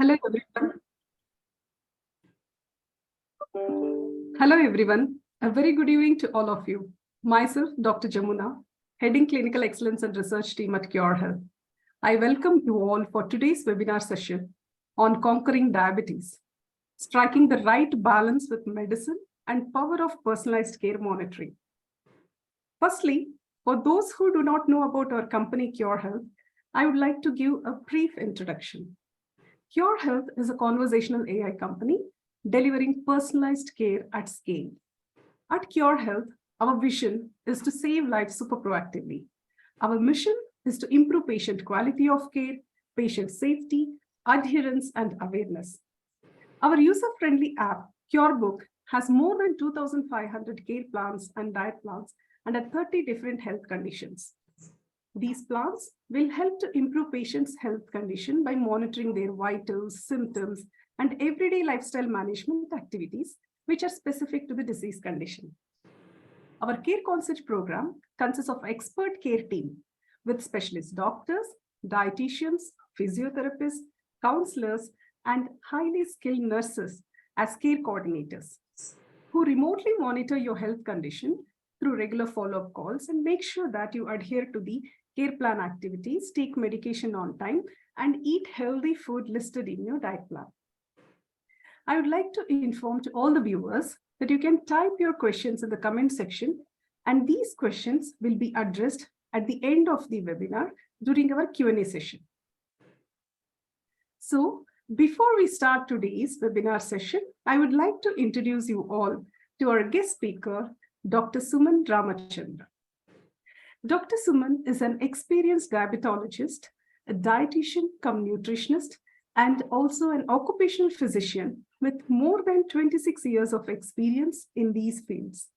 Hello, everyone. Hello, everyone. A very good evening to all of you. Myself, Dr. Jamuna, heading Clinical Excellence and Research Team at QurHealth. I welcome you all for today's webinar session on conquering diabetes, striking the right balance with medicine and power of personalized care monitoring. Firstly, for those who do not know about our company QurHealth, I would like to give a brief introduction. QurHealth is a conversational AI company delivering personalized care at scale. At QurHealth, our vision is to save lives super proactively. Our mission is to improve patient quality of care, patient safety, adherence, and awareness. Our user-friendly app, QurBook, has more than 2,500 care plans and diet plans and at 30 different health conditions. These plans will help to improve patients' health condition by monitoring their vitals, symptoms, and everyday lifestyle management activities, which are specific to the disease condition. Our Care Concierge program consists of expert care team with specialist doctors, dietitians, physiotherapists, counselors, and highly skilled nurses as care coordinators who remotely monitor your health condition through regular follow-up calls and make sure that you adhere to the care plan activities, take medication on time, and eat healthy food listed in your diet plan. I would like to inform to all the viewers that you can type your questions in the comment section, and these questions will be addressed at the end of the webinar during our Q&A session. So, before we start today's webinar session, I would like to introduce you all to our guest speaker, Dr. Suman.R. Dr. Suman is an experienced diabetologist, a dietitian cum nutritionist, and also an occupational physician with more than 26 years of experience in these fields.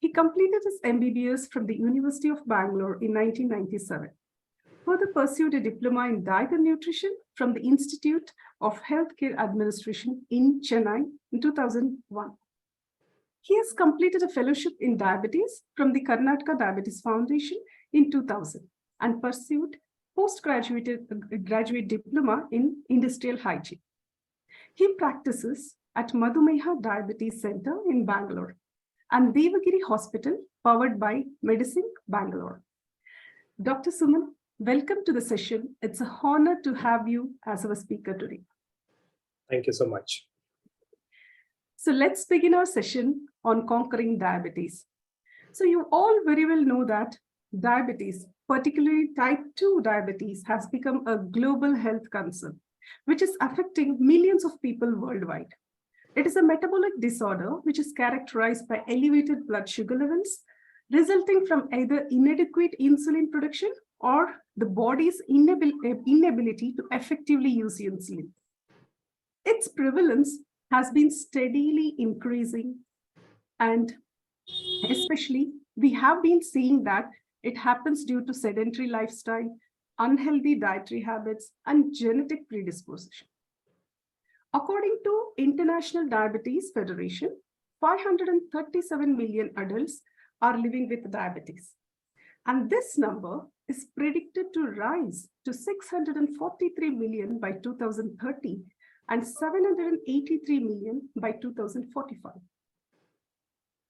He completed his MBBS from the University of Bangalore in 1997. Further pursued a diploma in diet and nutrition from the Institute of Healthcare Administration in Chennai in 2001. He has completed a fellowship in diabetes from the Karnataka Diabetes Foundation in 2000 and pursued graduate diploma in industrial hygiene. He practices at MADHUMEHA Diabetes Center in Bangalore and Devagiri Hospital powered by Medicine Bangalore. Dr. Suman, welcome to the session. It's an honor to have you as our speaker today. Thank you so much. So let's begin our session on conquering diabetes. So you all very well know that diabetes, particularly type 2 diabetes, has become a global health concern, which is affecting millions of people worldwide. It is a metabolic disorder which is characterized by elevated blood sugar levels, resulting from either inadequate insulin production or the body's inability to effectively use insulin. Its prevalence has been steadily increasing, and especially we have been seeing that it happens due to sedentary lifestyle, unhealthy dietary habits, and genetic predisposition. According to International Diabetes Federation, 537 million adults are living with diabetes. And this number is predicted to rise to 643 million by 2030 and 783 million by 2045.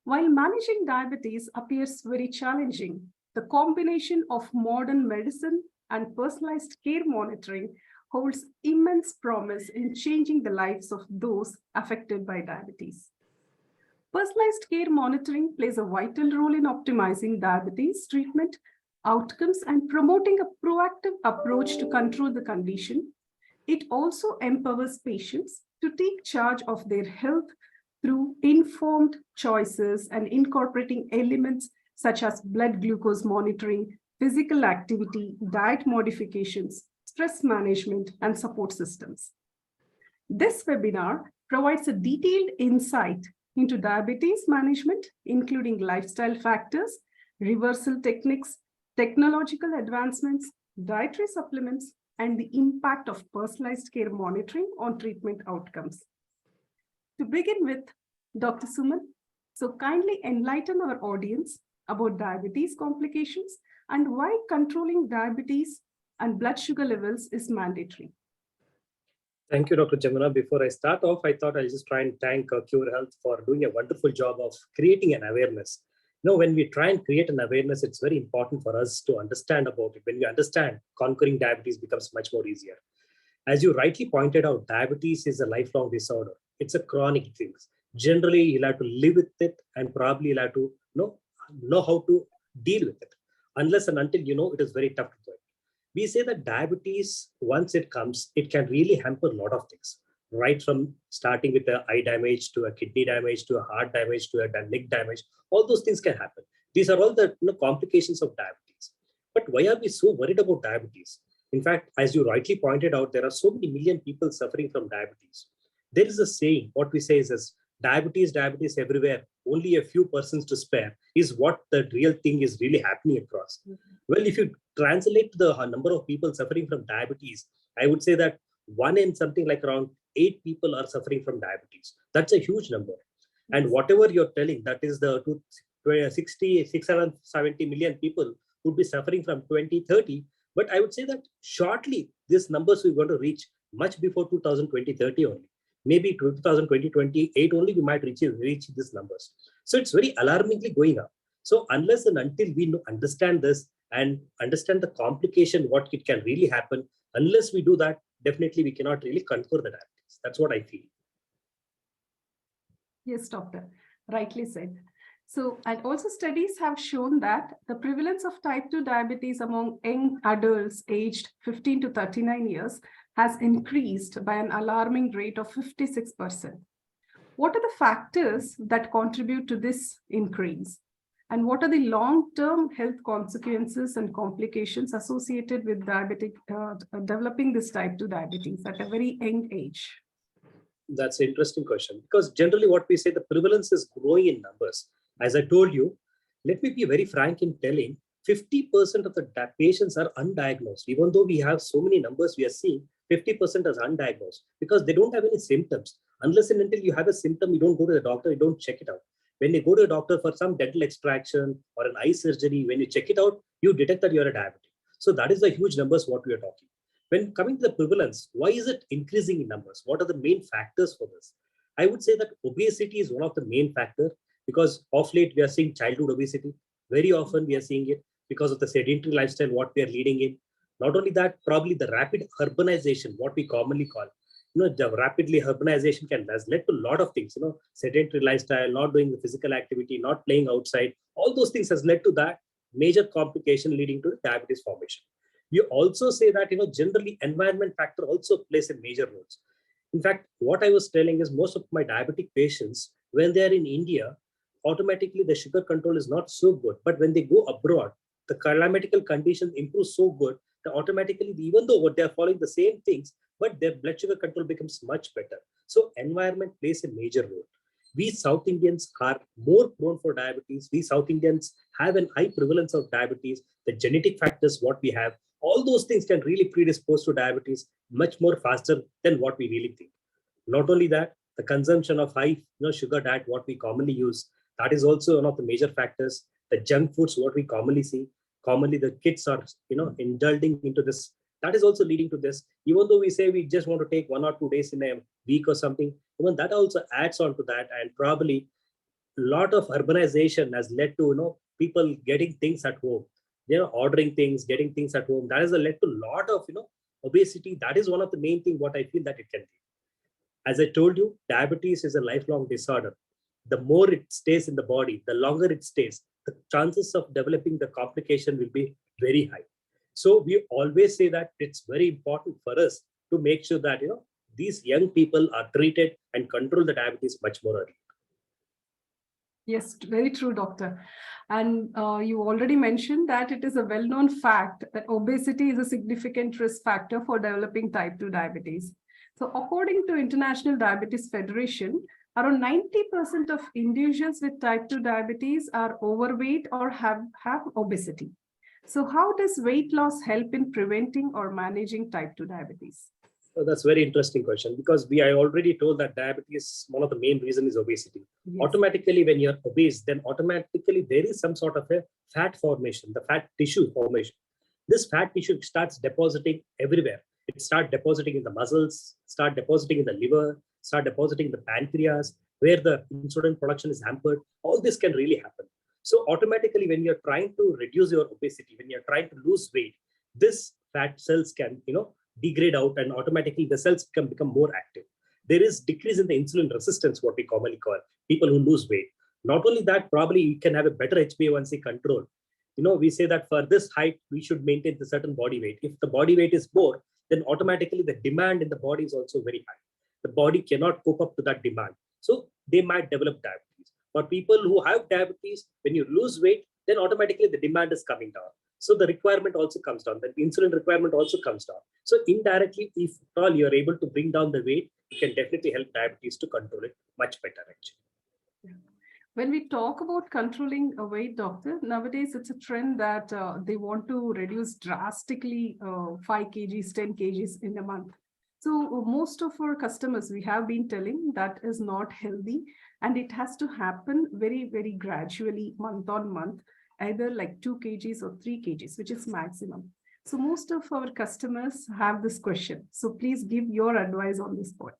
While managing diabetes appears very challenging, the combination of modern medicine and personalized care monitoring holds immense promise in changing the lives of those affected by diabetes. Personalized care monitoring plays a vital role in optimizing diabetes treatment outcomes and promoting a proactive approach to control the condition. It also empowers patients to take charge of their health through informed choices and incorporating elements such as blood glucose monitoring, physical activity, diet modifications, stress management, and support systems. This webinar provides a detailed insight into diabetes management, including lifestyle factors, reversal techniques, technological advancements, dietary supplements, and the impact of personalized care monitoring on treatment outcomes. To begin with, Dr. Suman, so kindly enlighten our audience about diabetes complications and why controlling diabetes and blood sugar levels is mandatory. Thank you, Dr. Jamuna. Before I start off, I thought I'll just try and thank QurHealth for doing a wonderful job of creating an awareness. When we try and create an awareness, it's very important for us to understand about it. When we understand, conquering diabetes becomes much more easier. As you rightly pointed out, diabetes is a lifelong disorder. It's a chronic thing. Generally, you'll have to live with it and probably you'll have to know how to deal with it. Unless and until it is very tough to do it. We say that diabetes, once it comes, it can really hamper a lot of things, right from starting with a eye damage to a kidney damage to a heart damage to a leg damage. All those things can happen. These are all the complications of diabetes. But why are we so worried about diabetes? In fact, as you rightly pointed out, there are so many million people suffering from diabetes. There is a saying, what we say is diabetes everywhere, only a few persons to spare, is what the real thing is really happening across. Well, if you translate the number of people suffering from diabetes, I would say that 1 in something like around 8 people are suffering from diabetes. That's a huge number. And whatever you're telling, that is the 60, 670 million people would be suffering from 2030. But I would say that shortly, these numbers we're going to reach much before 2020-30 only. Maybe 2020-28 only we might reach these numbers. So it's very alarmingly going up. So unless and until we understand this and understand the complication, what it can really happen, unless we do that, definitely we cannot really conquer the diabetes. That's what I feel. Yes, doctor, rightly said. So, and also studies have shown that the prevalence of type 2 diabetes among young adults aged 15 to 39 years has increased by an alarming rate of 56%. What are the factors that contribute to this increase? And what are the long-term health consequences and complications associated with developing this type 2 diabetes at a very young age? That's an interesting question, because generally what we say, the prevalence is growing in numbers. As I told you, let me be very frank in telling, 50% of the patients are undiagnosed. Even though we have so many numbers we are seeing, 50% is undiagnosed because they don't have any symptoms. Unless and until you have a symptom, you don't go to the doctor, you don't check it out. When you go to a doctor for some dental extraction or an eye surgery, when you check it out, you detect that you're a diabetic. So that is the huge numbers what we are talking. When coming to the prevalence, why is it increasing in numbers? What are the main factors for this? I would say that obesity is one of the main factors, because of late we are seeing childhood obesity. Very often we are seeing it because of the sedentary lifestyle, what we are leading in. Not only that, probably the rapid urbanization, what we commonly call, the rapidly urbanization has led to a lot of things, sedentary lifestyle, not doing the physical activity, not playing outside. All those things has led to that major complication leading to diabetes formation. We also say that, generally environment factor also plays a major role. In fact, what I was telling is most of my diabetic patients, when they are in India, automatically the sugar control is not so good. But when they go abroad, the climatical conditions improve so good that automatically, even though what they are following the same things, but their blood sugar control becomes much better. So environment plays a major role. We South Indians are more prone for diabetes. We South Indians have an high prevalence of diabetes. The genetic factors, what we have, all those things can really predispose to diabetes much more faster than what we really think. Not only that, the consumption of high sugar diet, what we commonly use, that is also one of the major factors. The junk foods, what we commonly see, commonly the kids are indulging into this. That is also leading to this. Even though we say we just want to take 1 or 2 days in a week or something, even that also adds on to that. And probably a lot of urbanization has led to people getting things at home, ordering things, getting things at home. That has led to a lot of obesity. That is one of the main thing what I feel that it can be. As I told you, diabetes is a lifelong disorder. The more it stays in the body, the longer it stays, the chances of developing the complication will be very high. So we always say that it's very important for us to make sure that these young people are treated and control the diabetes much more early. Yes, very true, doctor. And you already mentioned that it is a well-known fact that obesity is a significant risk factor for developing type 2 diabetes. So according to International Diabetes Federation, around 90% of individuals with type 2 diabetes are overweight or have obesity. So how does weight loss help in preventing or managing type 2 diabetes? So that's a very interesting question, because I already told that diabetes, one of the main reasons is obesity. Yes. Automatically, when you're obese, then automatically there is some sort of a fat formation, the fat tissue formation. This fat tissue starts depositing everywhere. It start depositing in the muscles, start depositing in the liver, start depositing in the pancreas, where the insulin production is hampered. All this can really happen. So automatically, when you're trying to reduce your obesity, when you're trying to lose weight, this fat cells can, degrade out, and automatically the cells can become more active. There is decrease in the insulin resistance, what we commonly call people who lose weight. Not only that, probably you can have a better HbA1c control. We say that for this height, we should maintain a certain body weight. If the body weight is more, then automatically the demand in the body is also very high. The body cannot cope up to that demand. So they might develop diabetes. For people who have diabetes, when you lose weight, then automatically the demand is coming down. So the requirement also comes down. The insulin requirement also comes down. So indirectly, if at all you're able to bring down the weight, you can definitely help diabetes to control it much better, actually. When we talk about controlling a weight, doctor, nowadays it's a trend that they want to reduce drastically 5 kgs, 10 kgs in a month. So most of our customers, we have been telling that is not healthy, and it has to happen very, very gradually, month on month, either like 2 kgs or 3 kgs, which is maximum. So most of our customers have this question. So please give your advice on this point.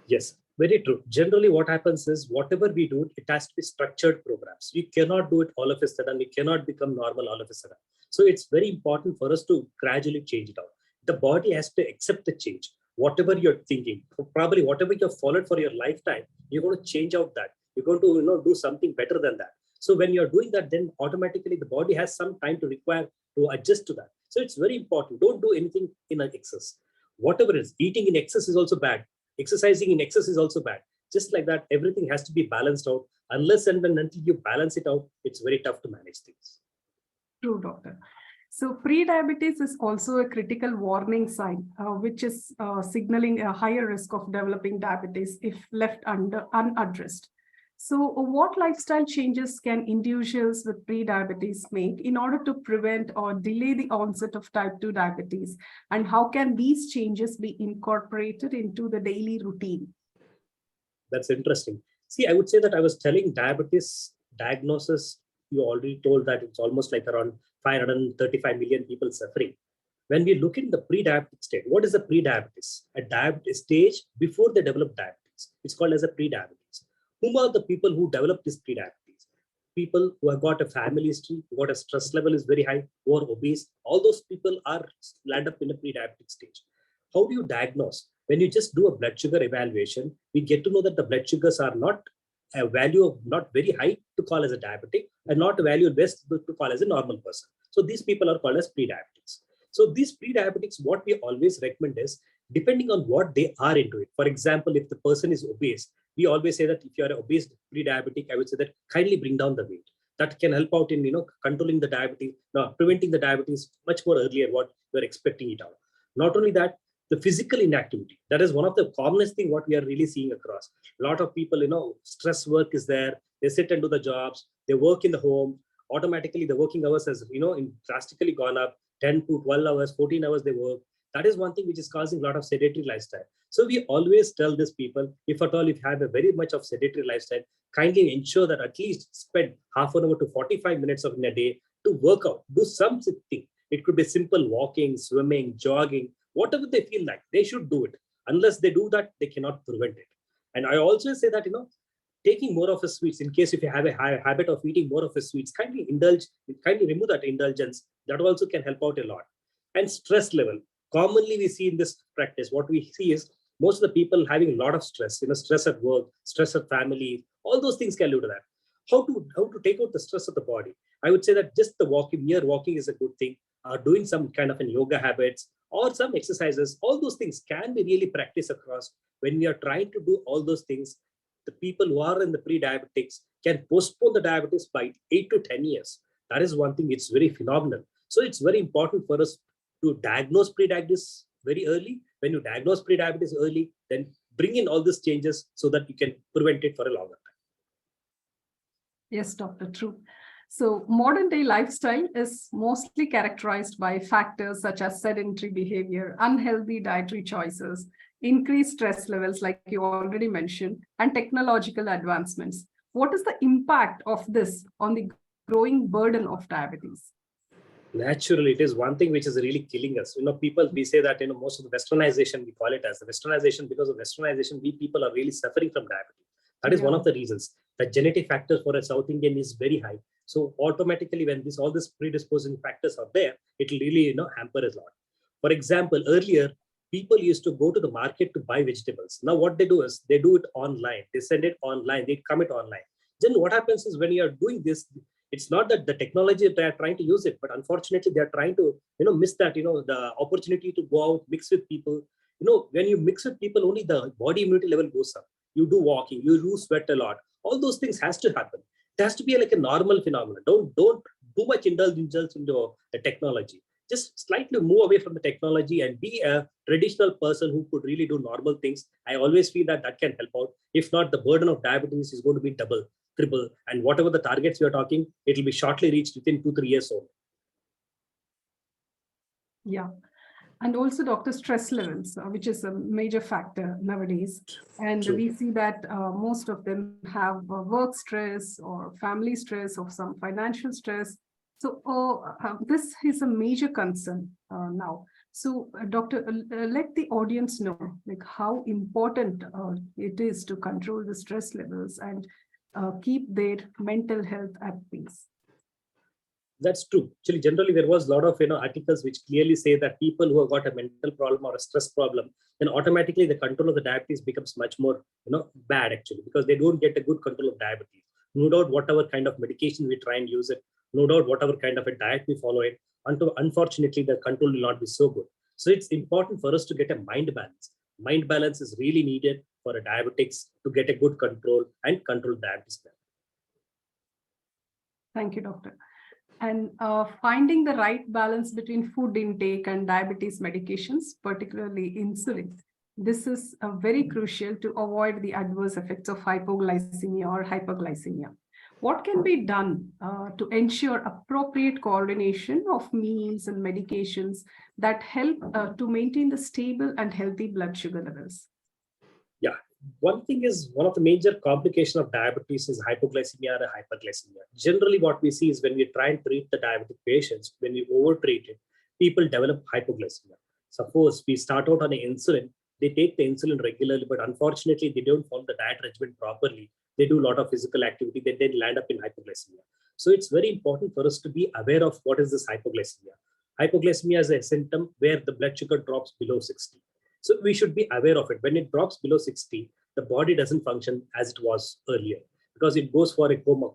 Yes, very true. Generally, what happens is whatever we do, it has to be structured programs. We cannot do it all of a sudden. We cannot become normal all of a sudden. So it's very important for us to gradually change it out. The body has to accept the change. Whatever you're thinking, probably whatever you've followed for your lifetime, you're going to change out that. You're going to do something better than that. So when you're doing that, then automatically the body has some time to require to adjust to that. So it's very important. Don't do anything in excess. Whatever it is, eating in excess is also bad. Exercising in excess is also bad. Just like that, everything has to be balanced out. Unless and until you balance it out, it's very tough to manage things. True, doctor. So pre-diabetes is also a critical warning sign, which is signaling a higher risk of developing diabetes if left unaddressed. So what lifestyle changes can individuals with pre-diabetes make in order to prevent or delay the onset of type 2 diabetes? And how can these changes be incorporated into the daily routine? That's interesting. See, I would say that I was telling diabetes diagnosis, you already told that it's almost like around 535 million people suffering. When we look in the pre-diabetic state, what is the pre-diabetes? A diabetes stage before they develop diabetes. It's called as a pre-diabetes. Whom are the people who develop this pre-diabetes? People who have got a family history, who got a stress level is very high, who are obese. All those people are land up in a pre-diabetic stage. How do you diagnose? When you just do a blood sugar evaluation, we get to know that the blood sugars are not a value of not very high to call as a diabetic and not a value best to call as a normal person. So these people are called as pre-diabetics. So these pre-diabetics, what we always recommend is depending on what they are into it. For example, if the person is obese, we always say that if you are obese pre-diabetic, I would say that kindly bring down the weight. That can help out in controlling the diabetes, preventing the diabetes much more earlier what you're expecting it out. Not only that, the physical inactivity. That is one of the commonest thing what we are really seeing across. A lot of people, stress work is there. They sit and do the jobs. They work in the home. Automatically, the working hours has drastically gone up. 10 to 12 hours, 14 hours they work. That is one thing which is causing a lot of sedentary lifestyle. So we always tell these people, if at all if you have a very much of sedentary lifestyle, kindly ensure that at least spend half an hour to 45 minutes of in a day to work out, do something. It could be simple walking, swimming, jogging, whatever they feel like, they should do it. Unless they do that, they cannot prevent it. And I also say that, taking more of a sweets, in case if you have a high habit of eating more of a sweets, kindly remove that indulgence. That also can help out a lot. And stress level. Commonly we see in this practice, what we see is most of the people having a lot of stress, stress at work, stress at family, all those things can lead to that. How to take out the stress of the body? I would say that just the mere walking is a good thing. Doing some kind of an yoga habits or some exercises, all those things can be really practiced across. When we are trying to do all those things, the people who are in the pre-diabetics can postpone the diabetes by 8 to 10 years. That is one thing, it's very phenomenal. So it's very important for us to diagnose pre-diabetes very early. When you diagnose pre-diabetes early, then bring in all these changes so that you can prevent it for a longer time. Yes, Doctor, true. So modern day lifestyle is mostly characterized by factors such as sedentary behavior, unhealthy dietary choices, increased stress levels, like you already mentioned, and technological advancements. What is the impact of this on the growing burden of diabetes? Naturally, it is one thing which is really killing us. People, we say that, most of the westernization, we call it as the westernization. Because of westernization, we people are really suffering from diabetes. That is one of the reasons. The genetic factor for a South Indian is very high. So automatically, when all these predisposing factors are there, it will really, hamper a lot. For example, earlier, people used to go to the market to buy vegetables. Now what they do is they do it online. They send it online. They come it online. Then what happens is when you are doing this, it's not that the technology they are trying to use it, but unfortunately they are trying to miss that the opportunity to go out, mix with people. When you mix with people, only the body immunity level goes up. You do walking, you do sweat a lot. All those things has to happen. It has to be like a normal phenomenon. Don't too much indulge into the technology. Just slightly move away from the technology and be a traditional person who could really do normal things. I always feel that can help out. If not, the burden of diabetes is going to be double, triple, and whatever the targets we are talking, it will be shortly reached within 2-3 years old. Yeah. And also, doctor, stress levels, which is a major factor nowadays. And True. we see that most of them have work stress or family stress or some financial stress. So this is a major concern now. So, doctor, let the audience know like how important it is to control the stress levels and keep their mental health at peace. That's true. Actually, generally, there was a lot of articles which clearly say that people who have got a mental problem or a stress problem, then automatically the control of the diabetes becomes much more bad actually, because they don't get a good control of diabetes. No doubt, whatever kind of medication we try and use it, no doubt whatever kind of a diet we follow it, unfortunately the control will not be so good. So it's important for us to get a mind balance. Mind balance is really needed for a diabetics to get a good control and control diabetes. Thank you, doctor. And finding the right balance between food intake and diabetes medications, particularly insulin. This is very crucial to avoid the adverse effects of hypoglycemia or hyperglycemia. What can be done to ensure appropriate coordination of meals and medications that help to maintain the stable and healthy blood sugar levels? Yeah. One thing is, one of the major complications of diabetes is hypoglycemia or hyperglycemia. Generally, what we see is when we try and treat the diabetic patients, when we overtreat it, people develop hypoglycemia. Suppose we start out on an insulin, they take the insulin regularly, but unfortunately, they don't follow the diet regimen properly. They do a lot of physical activity, they then land up in hypoglycemia. So it's very important for us to be aware of what is this hypoglycemia. Hypoglycemia is a symptom where the blood sugar drops below 60. So we should be aware of it. When it drops below 60, the body doesn't function as it was earlier, because it goes for a coma,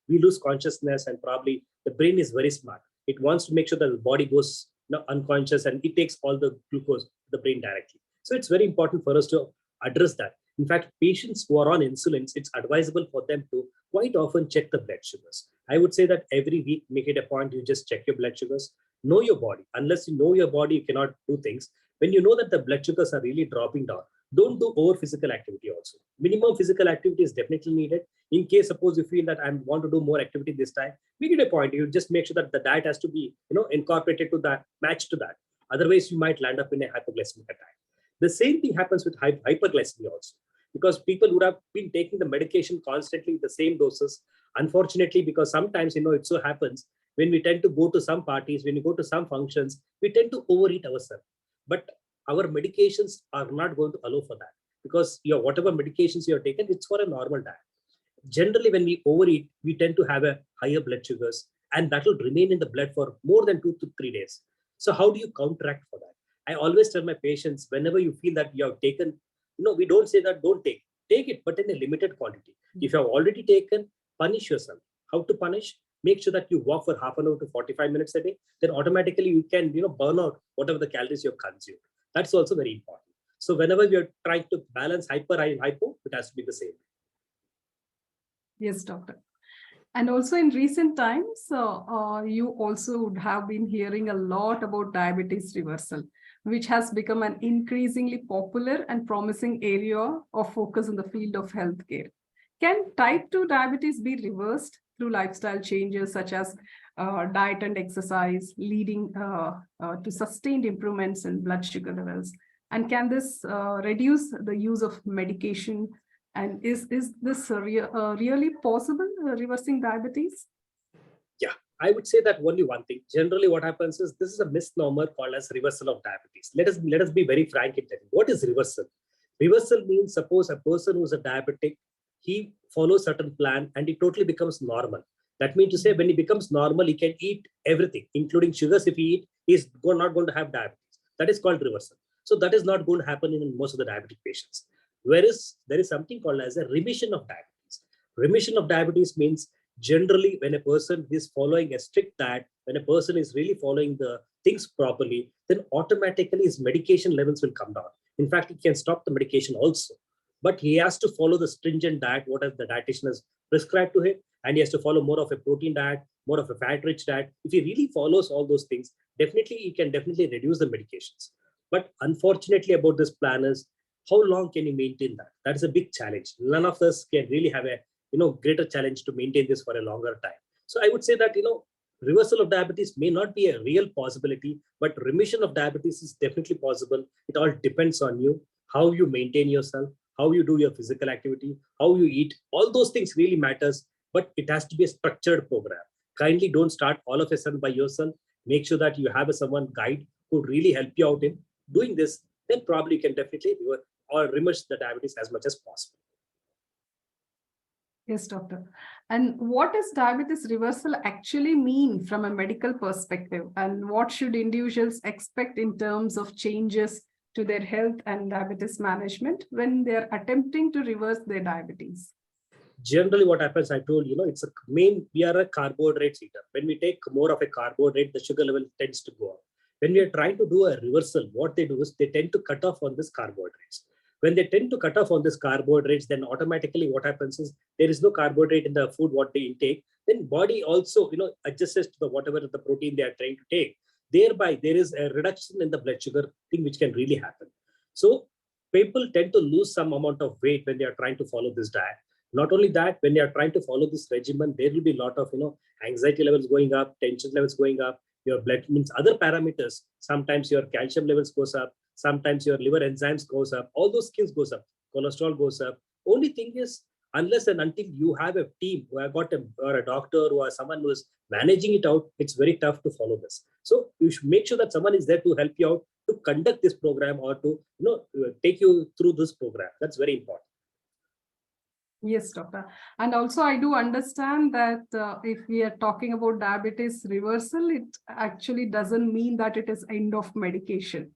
we lose consciousness, and probably the brain is very smart. It wants to make sure that the body goes unconscious and it takes all the glucose to the brain directly. So it's very important for us to address that. In fact, patients who are on insulins, it's advisable for them to quite often check the blood sugars. I would say that every week, make it a point, you just check your blood sugars. Know your body. Unless you know your body, you cannot do things. When you know that the blood sugars are really dropping down, don't do over physical activity also. Minimum physical activity is definitely needed. In case, suppose you feel that I want to do more activity this time, make it a point. You just make sure that the diet has to be, incorporated to that, match to that. Otherwise, you might land up in a hypoglycemic attack. The same thing happens with hyperglycemia also, because people would have been taking the medication constantly, the same doses. Unfortunately, because sometimes, it so happens when we tend to go to some parties, when you go to some functions, we tend to overeat ourselves. But our medications are not going to allow for that, because whatever medications you have taken, it's for a normal diet. Generally, when we overeat, we tend to have a higher blood sugars, and that will remain in the blood for more than 2 to 3 days. So how do you counteract for that? I always tell my patients, whenever you feel that you have taken, we don't say that don't take it, but in a limited quantity. If you have already taken, punish yourself. How to punish? Make sure that you walk for half an hour to 45 minutes a day. Then automatically you can, burn out whatever the calories you have consumed. That's also very important. So whenever we are trying to balance hyper and hypo, it has to be the same. Yes, doctor. And also in recent times, you also would have been hearing a lot about diabetes reversal, which has become an increasingly popular and promising area of focus in the field of healthcare. Can type 2 diabetes be reversed through lifestyle changes such as diet and exercise, leading to sustained improvements in blood sugar levels? And can this reduce the use of medication? And is this really possible, reversing diabetes? Yeah, I would say that only one thing. Generally, what happens is this is a misnomer called as reversal of diabetes. Let us be very frank in telling. What is reversal? Reversal means suppose a person who is a diabetic, he follows certain plan and he totally becomes normal. That means to say when he becomes normal, he can eat everything, including sugars. If he eat, he's not going to have diabetes. That is called reversal. So that is not going to happen in most of the diabetic patients. Whereas there is something called as a remission of diabetes. Remission of diabetes means generally when a person is following a strict diet, when a person is really following the things properly, then automatically his medication levels will come down. In fact, he can stop the medication also, but he has to follow the stringent diet, what the dietitian has prescribed to him, and he has to follow more of a protein diet, more of a fat-rich diet. If he really follows all those things, definitely he can definitely reduce the medications. But unfortunately about this plan is, how long can you maintain that? That is a big challenge. None of us can really have a greater challenge to maintain this for a longer time. So I would say that reversal of diabetes may not be a real possibility, but remission of diabetes is definitely possible. It all depends on you, how you maintain yourself, how you do your physical activity, how you eat. All those things really matters, but it has to be a structured program. Kindly don't start all of a sudden by yourself. Make sure that you have someone guide who really help you out in doing this. Then probably you can definitely reverse the diabetes as much as possible. Yes, doctor. And what does diabetes reversal actually mean from a medical perspective? And what should individuals expect in terms of changes to their health and diabetes management when they're attempting to reverse their diabetes? Generally, what happens, I told it's we are a carbohydrate eater. When we take more of a carbohydrate, the sugar level tends to go up. When we are trying to do a reversal, what they do is they tend to cut off on this carbohydrates. When they tend to cut off on this carbohydrates, then automatically what happens is there is no carbohydrate in the food what they intake. Then body also adjusts to the whatever the protein they are trying to take. Thereby, there is a reduction in the blood sugar thing which can really happen. So people tend to lose some amount of weight when they are trying to follow this diet. Not only that, when they are trying to follow this regimen, there will be a lot of anxiety levels going up, tension levels going up. Your blood means other parameters. Sometimes your calcium levels goes up. Sometimes your liver enzymes goes up. All those skills goes up. Cholesterol goes up. Only thing is, unless and until you have a team who have got a doctor or someone who is managing it out, it's very tough to follow this. So you should make sure that someone is there to help you out to conduct this program or to take you through this program. That's very important. Yes, doctor. And also, I do understand that if we are talking about diabetes reversal, it actually doesn't mean that it is end of medication.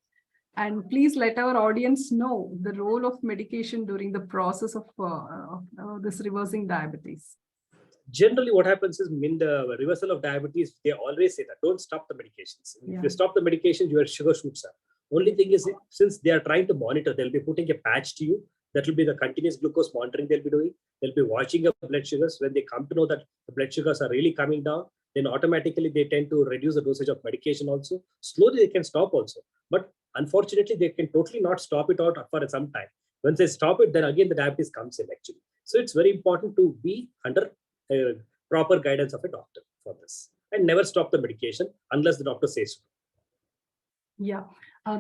And please let our audience know the role of medication during the process of this reversing diabetes. Generally, what happens is in the reversal of diabetes, they always say that don't stop the medications. Yeah. If you stop the medications, your sugar shoots up. Only thing is, since they are trying to monitor, they'll be putting a patch to you. That will be the continuous glucose monitoring they'll be doing. They'll be watching your blood sugars. When they come to know that the blood sugars are really coming down, then automatically they tend to reduce the dosage of medication also. Slowly they can stop also. But unfortunately, they can totally not stop it out for some time. Once they stop it, then again the diabetes comes in actually. So it's very important to be under proper guidance of a doctor for this. And never stop the medication unless the doctor says so. Yeah.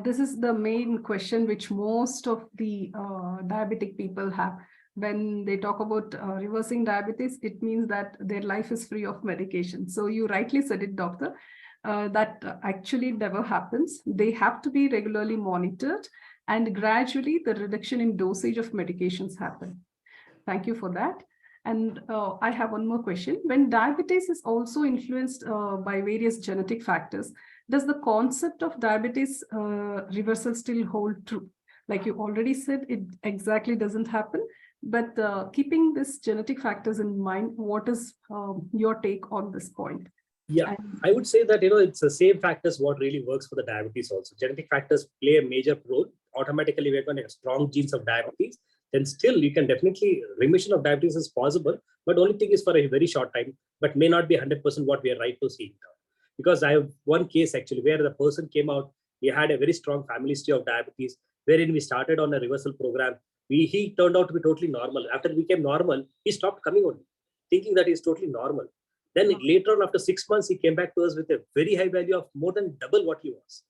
This is the main question which most of the diabetic people have. When they talk about reversing diabetes, it means that their life is free of medication. So you rightly said it, doctor, that actually never happens. They have to be regularly monitored and gradually the reduction in dosage of medications happen. Thank you for that. And I have one more question. When diabetes is also influenced by various genetic factors, does the concept of diabetes reversal still hold true? Like you already said, it exactly doesn't happen. But keeping these genetic factors in mind, what is your take on this point? Yeah, I would say that it's the same factors what really works for the diabetes also. Genetic factors play a major role. Automatically, we're going to have strong genes of diabetes. Then still you can definitely, remission of diabetes is possible, but only thing is for a very short time, but may not be 100% what we are right to see now. Because I have one case actually where the person came out, he had a very strong family history of diabetes, wherein we started on a reversal program. He turned out to be totally normal. After he became normal, he stopped coming only, thinking that he's totally normal. Then later on, after 6 months, he came back to us with a very high value of more than double what he was.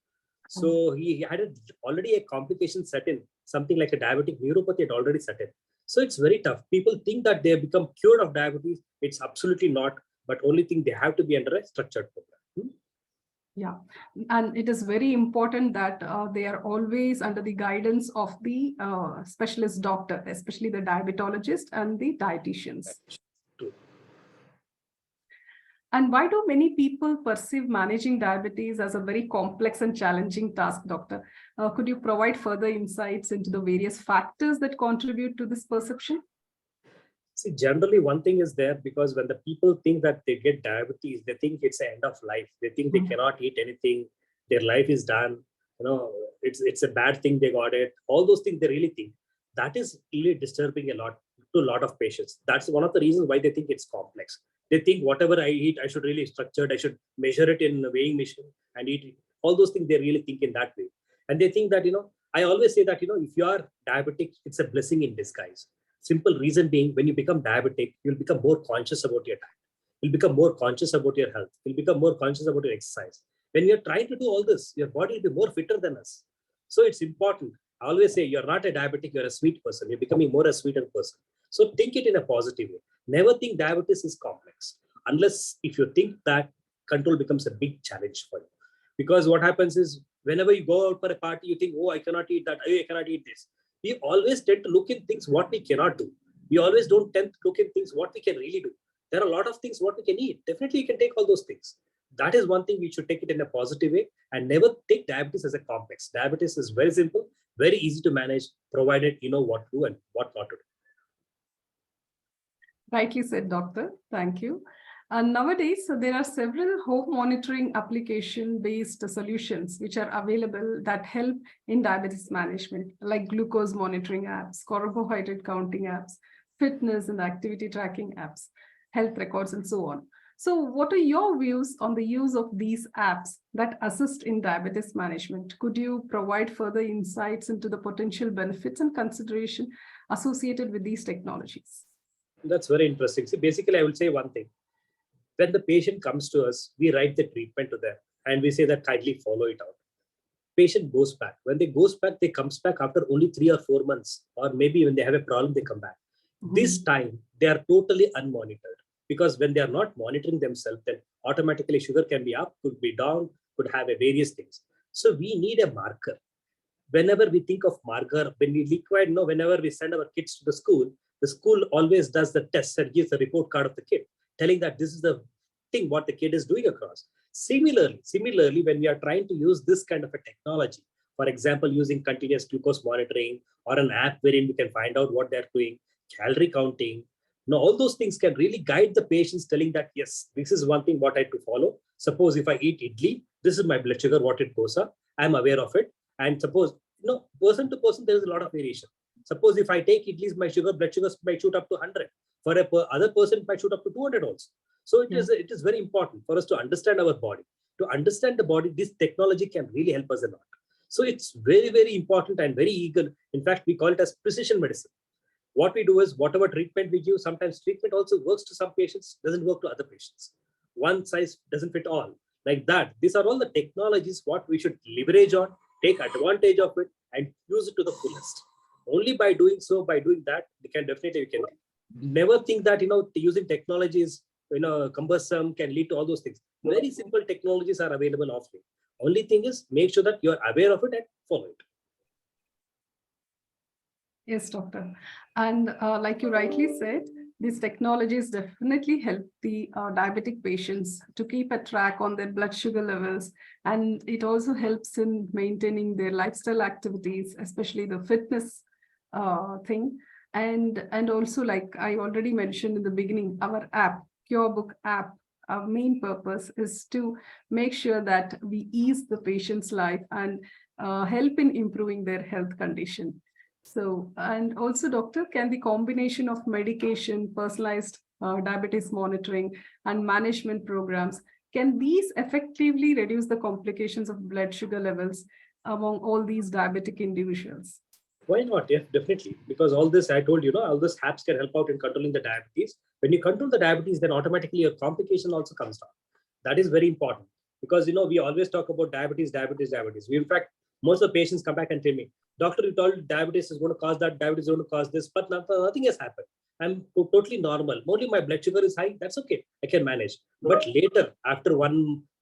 So he had already a complication set in, something like a diabetic neuropathy had already set in. So it's very tough. People think that they have become cured of diabetes. It's absolutely not. but only thing they have to be under a structured program. Yeah, and it is very important that they are always under the guidance of the specialist doctor, especially the diabetologist and the dietitians. True. And why do many people perceive managing diabetes as a very complex and challenging task, doctor? Could you provide further insights into the various factors that contribute to this perception? See, generally one thing is there, because when the people think that they get diabetes, they think it's the end of life. They think they cannot eat anything. Their life is done. It's a bad thing they got it. All those things they really think. That is really disturbing a lot to a lot of patients. That's one of the reasons why they think it's complex. They think whatever I eat, I should really structure it. I should measure it in a weighing machine and eat it. All those things they really think in that way. And they think that, I always say that, if you are diabetic, it's a blessing in disguise. Simple reason being, when you become diabetic, you'll become more conscious about your diet. You'll become more conscious about your health. You'll become more conscious about your exercise. When you're trying to do all this, your body will be more fitter than us. So it's important. I always say you're not a diabetic, you're a sweet person. You're becoming more a sweeter person. So think it in a positive way. Never think diabetes is complex, unless if you think that, control becomes a big challenge for you. Because what happens is, whenever you go out for a party, you think, oh, I cannot eat that, I cannot eat this. We always tend to look in things what we cannot do. We always don't tend to look in things what we can really do. There are a lot of things what we can eat. Definitely you can take all those things. That is one thing we should take it in a positive way, and never take diabetes as a complex. Diabetes is very simple, very easy to manage, provided you know what to do and what not to do. Rightly said, doctor. Thank you. And nowadays, there are several home monitoring application-based solutions which are available that help in diabetes management, like glucose monitoring apps, carbohydrate counting apps, fitness and activity tracking apps, health records, and so on. So what are your views on the use of these apps that assist in diabetes management? Could you provide further insights into the potential benefits and consideration associated with these technologies? That's very interesting. See, basically, I will say one thing. When the patient comes to us, we write the treatment to them and we say that kindly follow it out. Patient goes back. When they goes back, they comes back after only 3 or 4 months, or maybe when they have a problem, they come back. This time, they are totally unmonitored, because when they are not monitoring themselves, then automatically sugar can be up, could be down, could have a various things. So we need a marker. Whenever we think of marker, when we require, whenever we send our kids to the school always does the test and gives the report card of the kid, telling that this is the thing what the kid is doing across. Similarly, when we are trying to use this kind of a technology, for example, using continuous glucose monitoring or an app wherein we can find out what they're doing, calorie counting, all those things can really guide the patients, telling that, yes, this is one thing what I have to follow. Suppose if I eat idli, this is my blood sugar, what it goes up. I'm aware of it. And suppose, person to person, there is a lot of variation. Suppose if I take idlis, my blood sugar might shoot up to 100. For other person, it might shoot up to 200 also. So it is very important for us to understand our body. To understand the body, this technology can really help us a lot. So it's very, very important and very eager. In fact, we call it as precision medicine. What we do is, whatever treatment we give, sometimes treatment also works to some patients, doesn't work to other patients. One size doesn't fit all. Like that, these are all the technologies what we should leverage on, take advantage of it, and use it to the fullest. Only by doing so, we can never think that using technology is cumbersome, can lead to all those things. Very simple technologies are available offline. Only thing is, make sure that you're aware of it and follow it. Yes, doctor. And like you rightly said, these technologies definitely help the diabetic patients to keep a track on their blood sugar levels. And it also helps in maintaining their lifestyle activities, especially the fitness thing. And also, like I already mentioned in the beginning, our app, QurBook app, our main purpose is to make sure that we ease the patient's life and help in improving their health condition. So, and also, doctor, can the combination of medication, personalized diabetes monitoring, and management programs, can these effectively reduce the complications of blood sugar levels among all these diabetic individuals? Why not? Yeah, definitely. Because all this, I told you, all these apps can help out in controlling the diabetes. When you control the diabetes, then automatically your complication also comes down. That is very important, because, we always talk about diabetes. We, in fact, most of the patients come back and tell me, doctor, you told diabetes is going to cause that, diabetes is going to cause this, but nothing has happened. I'm totally normal. Only my blood sugar is high. That's okay. I can manage. But later, after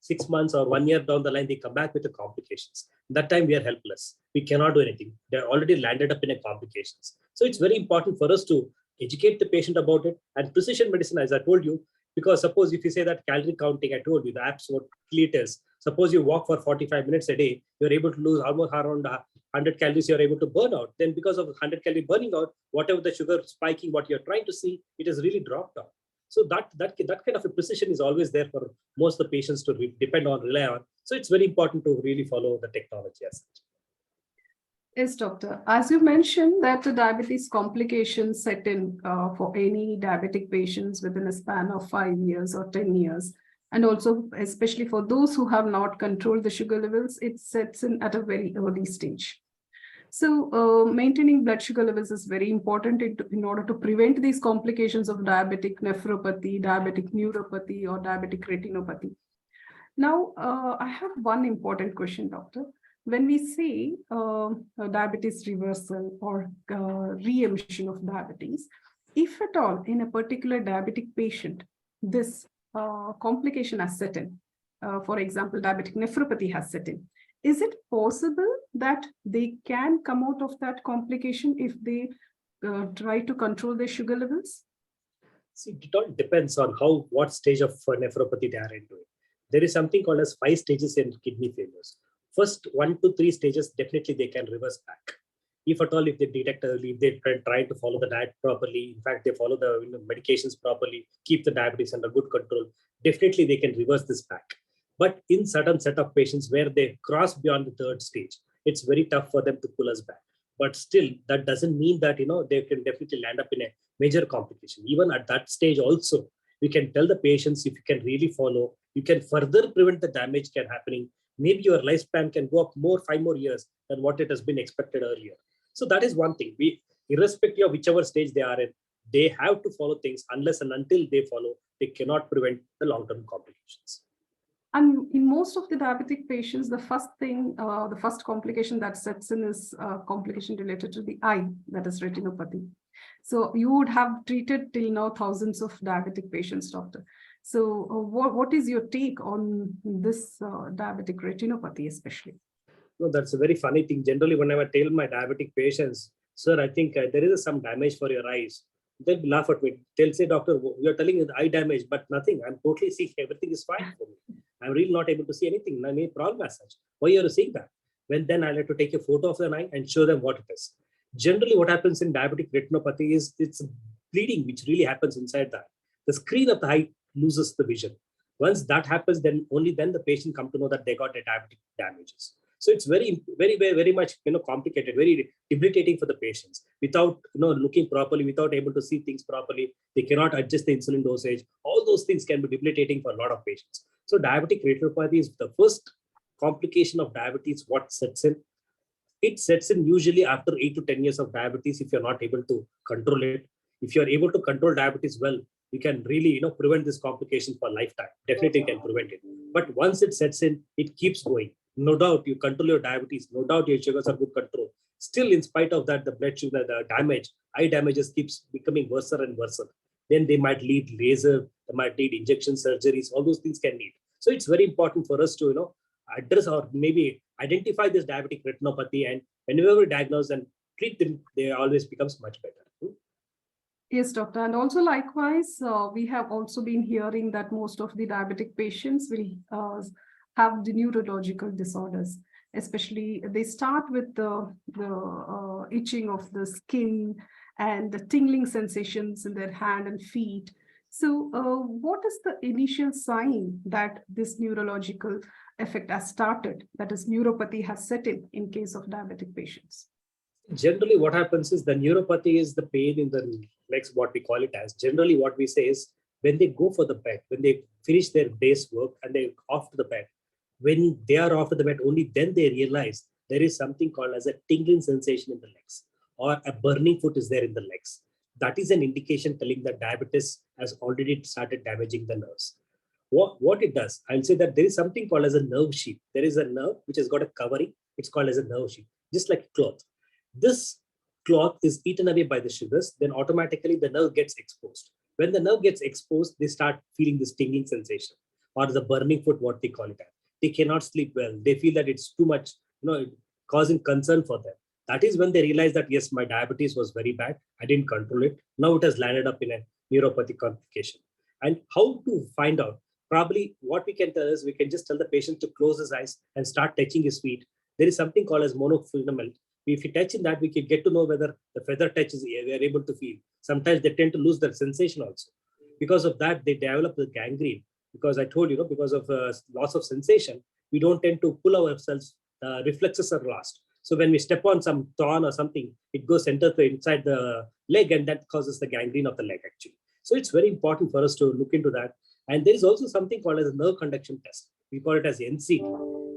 6 months or 1 year down the line, they come back with the complications. That time we are helpless. We cannot do anything. They're already landed up in a complications. So it's very important for us to educate the patient about it. And precision medicine, as I told you, because suppose if you say that calorie counting, I told you the apps what it is. Suppose you walk for 45 minutes a day, you're able to lose almost around 100 calories you're able to burn out. Then because of 100 calorie burning out, whatever the sugar spiking, what you're trying to see, it has really dropped down. So that kind of a precision is always there for most of the patients to depend on, rely on. So it's very important to really follow the technology as such. Yes, doctor. As you mentioned that the diabetes complications set in for any diabetic patients within a span of 5 years or 10 years. And also, especially for those who have not controlled the sugar levels, it sets in at a very early stage. So maintaining blood sugar levels is very important in order to prevent these complications of diabetic nephropathy, diabetic neuropathy, or diabetic retinopathy. Now, I have one important question, doctor. When we say diabetes reversal or re-emission of diabetes, if at all in a particular diabetic patient, this complication has set in, for example, diabetic nephropathy has set in, is it possible that they can come out of that complication if they try to control their sugar levels? See, it all depends on what stage of nephropathy they are into. There is something called as 5 stages in kidney failures. First 1 to 3 stages, definitely they can reverse back. If at all, if they detect early, if they try to follow the diet properly, in fact, they follow the medications properly, keep the diabetes under good control, definitely they can reverse this back. But in certain set of patients where they cross beyond the 3rd stage, it's very tough for them to pull us back. But still, that doesn't mean that they can definitely land up in a major complication. Even at that stage also, we can tell the patients, if you can really follow, you can further prevent the damage can happening. Maybe your lifespan can go up 5 more years than what it has been expected earlier. So that is one thing. Irrespective of whichever stage they are in, they have to follow things. Unless and until they follow, they cannot prevent the long-term complications. And in most of the diabetic patients, the first complication that sets in is complication related to the eye, that is retinopathy. So you would have treated till now thousands of diabetic patients, doctor. So what is your take on this diabetic retinopathy especially? No, that's a very funny thing. Generally, whenever I tell my diabetic patients, sir, I think there is some damage for your eyes, they'll laugh at me. They'll say, doctor, you're telling me the eye damage, but nothing. I'm totally seeing everything is fine for me. I'm really not able to see anything. I made problem as such. Why are you seeing that? Well, then I'll have to take a photo of the eye and show them what it is. Generally, what happens in diabetic retinopathy is it's bleeding, which really happens inside that. The screen of the eye loses the vision. Once that happens, then only then the patient come to know that they got a diabetic damages. So it's very, very, very, very much complicated, very debilitating for the patients. Without looking properly, without able to see things properly, they cannot adjust the insulin dosage. All those things can be debilitating for a lot of patients. So diabetic retinopathy is the first complication of diabetes. What sets in? It sets in usually after 8 to 10 years of diabetes if you're not able to control it. If you're able to control diabetes well, you can really prevent this complication for lifetime. Definitely can prevent it. But once it sets in, it keeps going. No doubt you control your diabetes. No doubt your sugars are good control. Still, in spite of that, the blood sugar, the damage, eye damages keeps becoming worse and worse. Then they might need laser, they might need injection surgeries. All those things can need. So it's very important for us to address or maybe identify this diabetic retinopathy, and whenever we diagnose and treat them, they always becomes much better. Yes, doctor. And also likewise, we have also been hearing that most of the diabetic patients will have the neurological disorders, especially they start with the itching of the skin and the tingling sensations in their hand and feet. So what is the initial sign that this neurological effect has started, that is neuropathy has set in case of diabetic patients? Generally, what happens is the neuropathy is the pain in the legs, what we call it as. Generally, what we say is when they go for the bed, when they finish their day's work and they're off to the bed, when they are off to the bed, only then they realize there is something called as a tingling sensation in the legs or a burning foot is there in the legs. That is an indication telling that diabetes has already started damaging the nerves. What it does, I'll say that there is something called as a nerve sheath. There is a nerve which has got a covering. It's called as a nerve sheath, just like a cloth. This cloth is eaten away by the sugars, then automatically the nerve gets exposed. When the nerve gets exposed, they start feeling this tingling sensation or the burning foot, what they call it. They cannot sleep well. They feel that it's too much, causing concern for them. That is when they realize that, yes, my diabetes was very bad. I didn't control it. Now it has landed up in a neuropathic complication. And how to find out? Probably what we can tell is we can just tell the patient to close his eyes and start touching his feet. There is something called as monofilament. If you touch in that, we can get to know whether the feather touches, they are able to feel. Sometimes they tend to lose their sensation also. Because of that, they develop the gangrene. Because I told you, because of loss of sensation, we don't tend to pull ourselves, reflexes are lost. So when we step on some thorn or something, it goes inside the leg, and that causes the gangrene of the leg actually. So it's very important for us to look into that. And there is also something called as a nerve conduction test. We call it as NCT,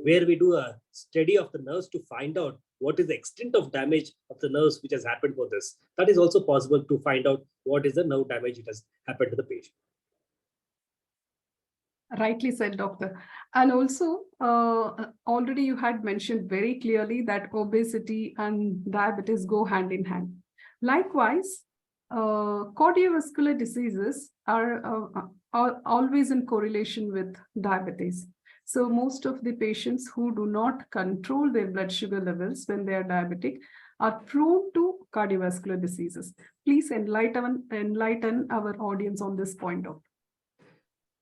where we do a study of the nerves to find out what is the extent of damage of the nerves which has happened for this. That is also possible to find out what is the nerve damage it has happened to the patient. Rightly said, doctor. And also, already you had mentioned very clearly that obesity and diabetes go hand in hand. Likewise, cardiovascular diseases are always in correlation with diabetes. So most of the patients who do not control their blood sugar levels when they are diabetic are prone to cardiovascular diseases. Please enlighten our audience on this point out.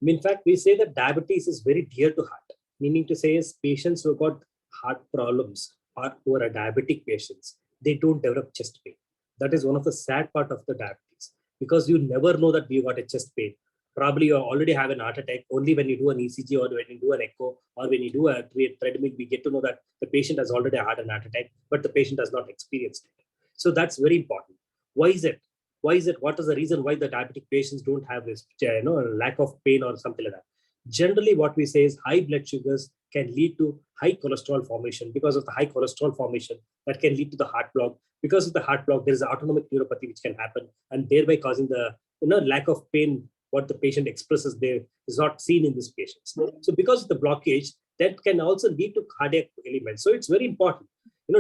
In fact, we say that diabetes is very dear to heart, meaning to say is patients who got heart problems or who are diabetic patients, they don't develop chest pain. That is one of the sad part of the diabetes, because you never know that you got a chest pain. Probably you already have an heart attack only when you do an ECG or when you do an echo or when you do a treadmill, we get to know that the patient has already had an heart attack, but the patient has not experienced it. So that's very important. Why is it? Why is it? What is the reason why the diabetic patients don't have this, lack of pain or something like that? Generally, what we say is high blood sugars can lead to high cholesterol formation. Because of the high cholesterol formation, that can lead to the heart block. Because of the heart block, there is autonomic neuropathy which can happen, and thereby causing the lack of pain. What the patient expresses there is not seen in these patients. So because of the blockage, that can also lead to cardiac elements. So it's very important.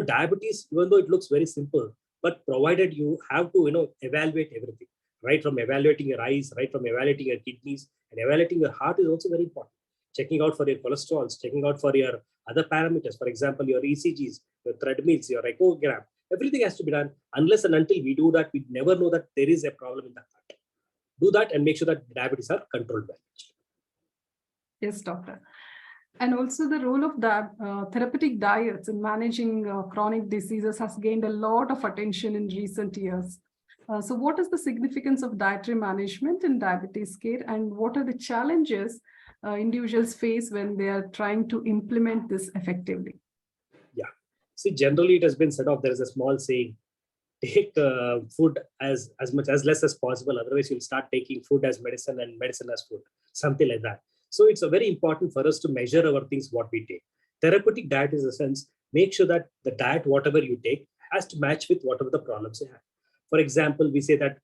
Diabetes, even though it looks very simple, but provided you have to evaluate everything, right from evaluating your eyes, right from evaluating your kidneys, and evaluating your heart is also very important. Checking out for your cholesterols, checking out for your other parameters, for example, your ECGs, your treadmills, your echogram, everything has to be done. Unless and until we do that, we never know that there is a problem in the heart. Do that and make sure that diabetes are controlled well. Yes, doctor. And also the role of the therapeutic diets in managing chronic diseases has gained a lot of attention in recent years. So what is the significance of dietary management in diabetes care, and what are the challenges individuals face when they are trying to implement this effectively? Yeah. See, generally it has been said of, there is a small saying, take food as less as possible. Otherwise, you'll start taking food as medicine and medicine as food, something like that. So it's very important for us to measure our things, what we take. Therapeutic diet is a sense, make sure that the diet, whatever you take, has to match with whatever the problems you have. For example, we say that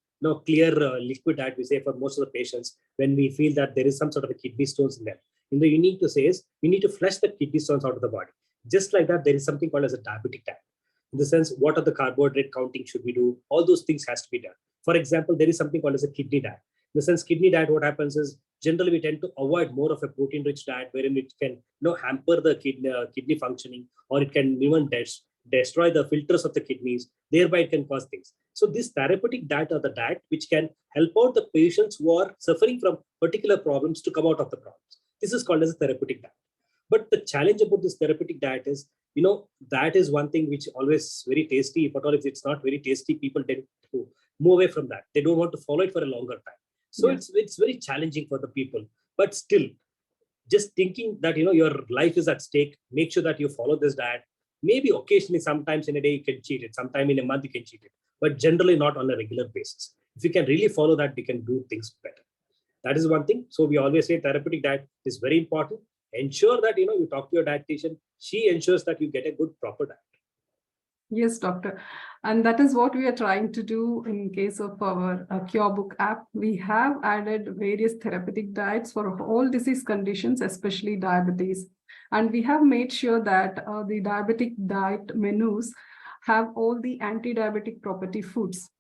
clear liquid diet, we say for most of the patients, when we feel that there is some sort of a kidney stones in them. You need to say is, we need to flush the kidney stones out of the body. Just like that, there is something called as a diabetic diet. In the sense, what are the carbohydrate counting should we do? All those things has to be done. For example, there is something called as a kidney diet. In the sense, kidney diet, what happens is, generally we tend to avoid more of a protein-rich diet, wherein it can hamper the kidney functioning, or it can even destroy the filters of the kidneys. Thereby, it can cause things. So this therapeutic diet or the diet which can help out the patients who are suffering from particular problems to come out of the problems. This is called as a therapeutic diet. But the challenge about this therapeutic diet is, that is one thing which always very tasty. If at all, if it's not very tasty, people tend to move away from that. They don't want to follow it for a longer time. So it's very challenging for the people. But still, just thinking that your life is at stake, make sure that you follow this diet. Maybe occasionally, sometimes in a day you can cheat it, sometime in a month you can cheat it, but generally not on a regular basis. If you can really follow that, we can do things better. That is one thing. So we always say therapeutic diet is very important. Ensure that you talk to your dietitian. She ensures that you get a good proper diet. Yes, doctor. And that is what we are trying to do in case of our QurBook app. We have added various therapeutic diets for all disease conditions, especially diabetes. And we have made sure that the diabetic diet menus have all the anti-diabetic property foods,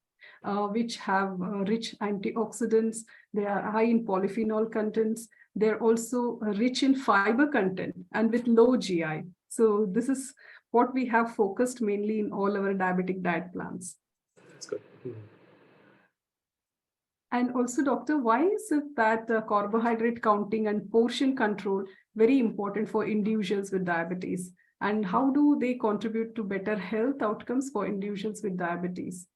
which have rich antioxidants. They are high in polyphenol contents. They're also rich in fiber content and with low GI. So this is what we have focused mainly in all our diabetic diet plans. That's good. And also, doctor, why is it that carbohydrate counting and portion control very important for individuals with diabetes? And how do they contribute to better health outcomes for individuals with diabetes?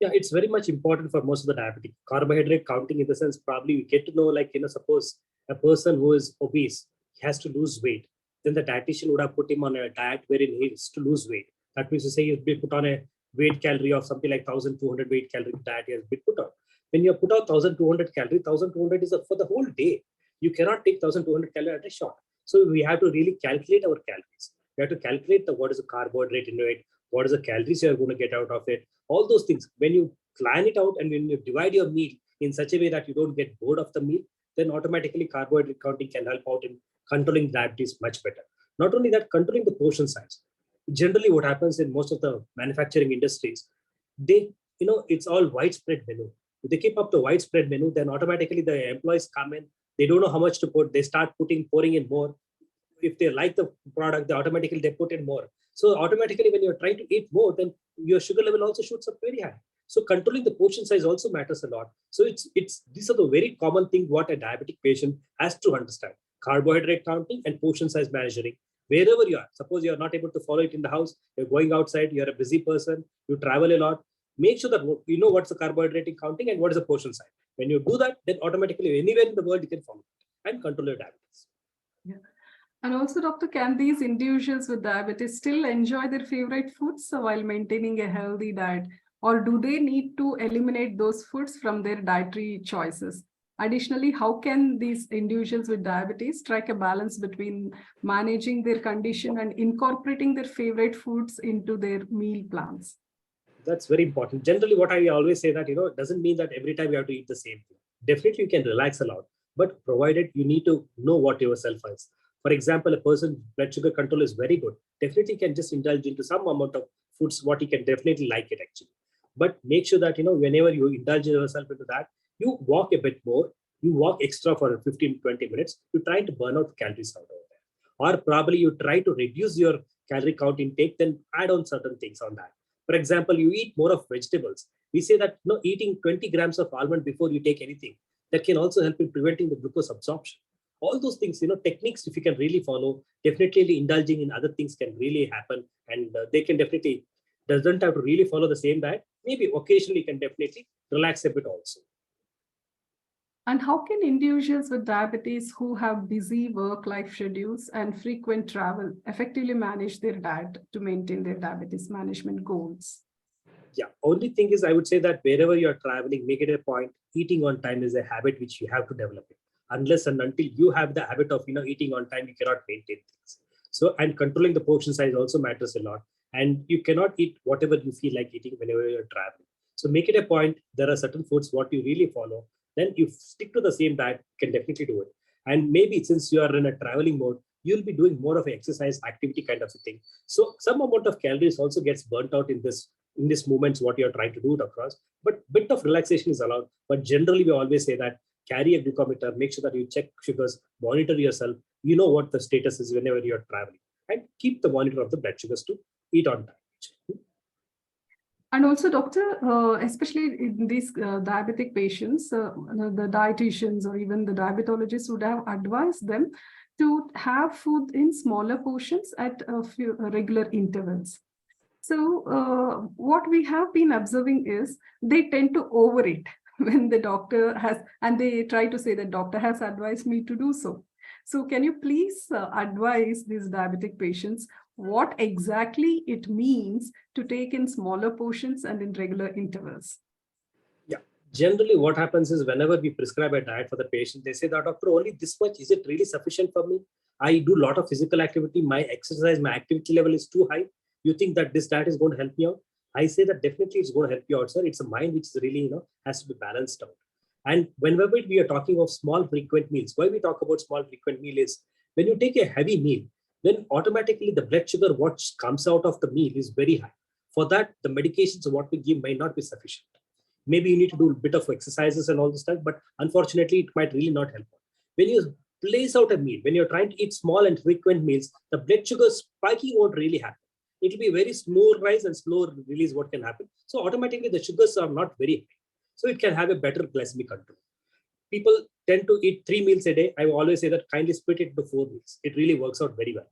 Yeah, it's very much important for most of the diabetic. Carbohydrate counting, in the sense, probably we get to know, like, suppose a person who is obese, he has to lose weight. Then the dietitian would have put him on a diet wherein he is to lose weight. That means to say he'll be put on a weight calorie of something like 1,200 weight calorie diet he has been put on. When you put out 1,200 calories, 1,200 is for the whole day. You cannot take 1,200 calories at a shot. So we have to really calculate our calories. We have to calculate what is the carbohydrate in it, what is the calories you are going to get out of it, all those things. When you plan it out and when you divide your meal in such a way that you don't get bored of the meal, then automatically carbohydrate counting can help out in controlling diabetes much better. Not only that, controlling the portion size. Generally, what happens in most of the manufacturing industries, it's all widespread menu. If they keep up the widespread menu, then automatically the employees come in, they don't know how much to put, they start pouring in more. If they like the product, they put in more. So automatically when you're trying to eat more, then your sugar level also shoots up very high. So controlling the portion size also matters a lot. So these are the very common thing what a diabetic patient has to understand: carbohydrate counting and portion size measuring. Wherever you are, suppose you're not able to follow it in the house, you're going outside, you're a busy person, you travel a lot, make sure that you know what's the carbohydrate counting and what is the portion size. When you do that, then automatically anywhere in the world you can follow it and control your diabetes. Yeah. And also, doctor, can these individuals with diabetes still enjoy their favorite foods while maintaining a healthy diet? Or do they need to eliminate those foods from their dietary choices? Additionally, how can these individuals with diabetes strike a balance between managing their condition and incorporating their favorite foods into their meal plans? That's very important. Generally, what I always say that, it doesn't mean that every time you have to eat the same thing. Definitely you can relax a lot, but provided you need to know what yourself is. For example, a person's blood sugar control is very good. Definitely can just indulge into some amount of foods, what he can definitely like it actually. But make sure that, whenever you indulge yourself into that, you walk a bit more, you walk extra for 15, 20 minutes, you try to burn out calories out of there. Or probably you try to reduce your calorie count intake, then add on certain things on that. For example, you eat more of vegetables. We say that eating 20 grams of almond before you take anything, that can also help in preventing the glucose absorption. All those things, techniques, if you can really follow, definitely indulging in other things can really happen. And they can definitely, doesn't have to really follow the same diet. Maybe occasionally can definitely relax a bit also. And how can individuals with diabetes who have busy work-life schedules and frequent travel effectively manage their diet to maintain their diabetes management goals? Yeah, only thing is I would say that wherever you're traveling, make it a point. Eating on time is a habit which you have to develop it. Unless and until you have the habit of eating on time, you cannot maintain things. So, and controlling the portion size also matters a lot. And you cannot eat whatever you feel like eating whenever you're traveling. So make it a point. There are certain foods what you really follow. Then you stick to the same diet, can definitely do it. And maybe since you are in a traveling mode, you'll be doing more of an exercise activity kind of a thing. So some amount of calories also gets burnt out in this moments what you're trying to do it across. But bit of relaxation is allowed. But generally we always say that carry a glucometer, make sure that you check sugars, monitor yourself, you know what the status is whenever you're traveling, and keep the monitor of the blood sugars to eat on time. And also, doctor, especially in these diabetic patients, the dietitians or even the diabetologists would have advised them to have food in smaller portions at a few regular intervals. So what we have been observing is they tend to overeat when the doctor has, and they try to say that doctor has advised me to do so. So can you please advise these diabetic patients what exactly it means to take in smaller portions and in regular intervals? Yeah, generally what happens is whenever we prescribe a diet for the patient, they say that, doctor, only this much, is it really sufficient for me? I do a lot of physical activity, my exercise, my activity level is too high. You think that this diet is going to help me out? I say that definitely it's going to help you out, sir. It's a mind which is really, has to be balanced out. And whenever we are talking of small frequent meals, why we talk about small frequent meal is when you take a heavy meal, then automatically the blood sugar what comes out of the meal is very high. For that, the medications what we give may not be sufficient. Maybe you need to do a bit of exercises and all this stuff, but unfortunately, it might really not help. When you place out a meal, when you're trying to eat small and frequent meals, the blood sugar spiking won't really happen. It will be very smooth rise and slow release what can happen. So automatically the sugars are not very high. So it can have a better glycemic control. People tend to eat 3 meals a day. I always say that kindly split it into 4 meals. It really works out very well.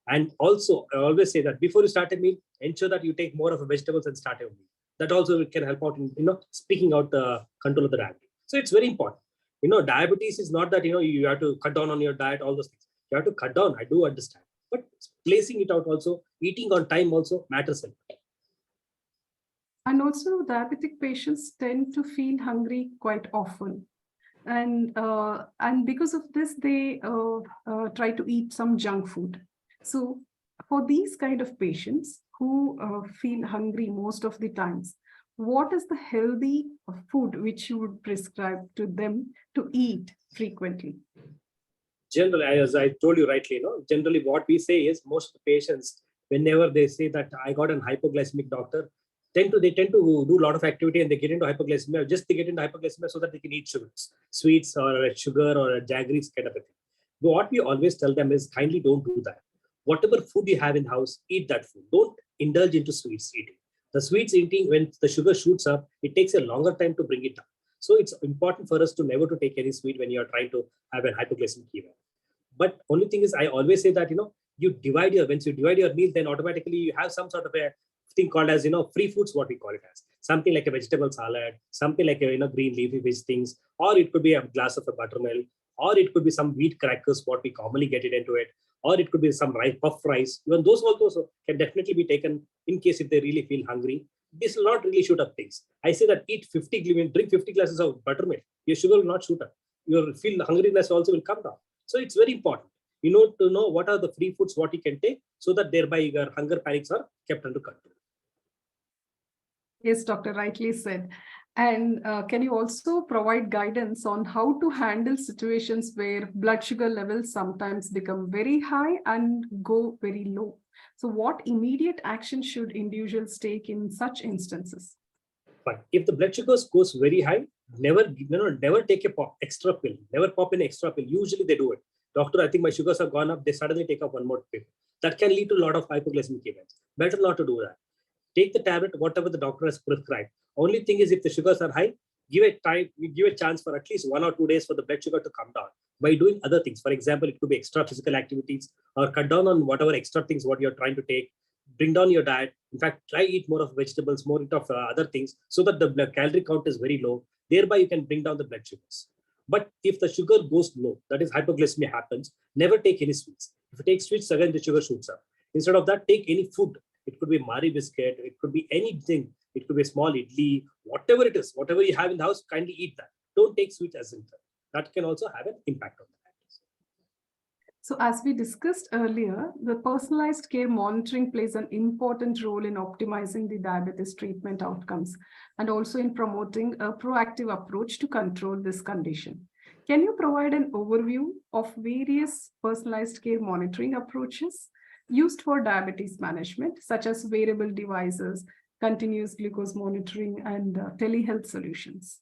And also, I always say that before you start a meal, ensure that you take more of a vegetables and start your meal. That also can help out in speaking out the control of the diabetes. So it's very important. Diabetes is not that you have to cut down on your diet, all those things. You have to cut down. I do understand, but placing it out also, eating on time also matters a lot. And also, diabetic patients tend to feel hungry quite often. And because of this, they try to eat some junk food. So for these kind of patients who feel hungry most of the times, what is the healthy food which you would prescribe to them to eat frequently? Generally, as I told you rightly, generally what we say is most of the patients, whenever they say that I got an hypoglycemic doctor, they tend to do a lot of activity and they get into hypoglycemia, just they get into hypoglycemia so that they can eat sugars, sweets or sugar or jaggeries kind of a thing. But what we always tell them is kindly don't do that. Whatever food you have in house, eat that food. Don't indulge into sweets eating. The sweets eating, when the sugar shoots up, it takes a longer time to bring it down. So it's important for us to never to take any sweet when you are trying to have a hypoglycemic event. But only thing is, I always say that, once you divide your meal, then automatically you have some sort of a thing called as, free foods, what we call it as. Something like a vegetable salad, something like a, green leafy veg things, or it could be a glass of a buttermilk, or it could be some wheat crackers, what we commonly get it into it, or it could be some rice, puff rice. Even those also can definitely be taken in case if they really feel hungry. This will not really shoot up things. I say that drink 50 glasses of buttermilk. Your sugar will not shoot up. Your hungriness also will come down. So it's very important. To know what are the free foods, what you can take, so that thereby your hunger panics are kept under control. Yes, Doctor, rightly said. And can you also provide guidance on how to handle situations where blood sugar levels sometimes become very high and go very low? So what immediate action should individuals take in such instances? But if the blood sugar goes very high, never take a extra pill. Never pop an extra pill. Usually they do it. Doctor, I think my sugars have gone up. They suddenly take up one more pill. That can lead to a lot of hypoglycemic events. Better not to do that. Take the tablet, whatever the doctor has prescribed. Only thing is, if the sugars are high, give a chance for at least 1 or 2 days for the blood sugar to come down by doing other things. For example, it could be extra physical activities, or cut down on whatever extra things what you're trying to take. Bring down your diet. In fact, try eat more of vegetables, more of other things, so that the blood calorie count is very low. Thereby, you can bring down the blood sugars. But if the sugar goes low, that is hypoglycemia happens, never take any sweets. If you take sweets, again the sugar shoots up. Instead of that, take any food. It could be Mari biscuit, it could be anything. It could be a small idli, whatever it is, whatever you have in the house, kindly eat that. Don't take sweets as in that can also have an impact on that. So as we discussed earlier, the personalized care monitoring plays an important role in optimizing the diabetes treatment outcomes and also in promoting a proactive approach to control this condition. Can you provide an overview of various personalized care monitoring approaches used for diabetes management, such as wearable devices, continuous glucose monitoring, and telehealth solutions?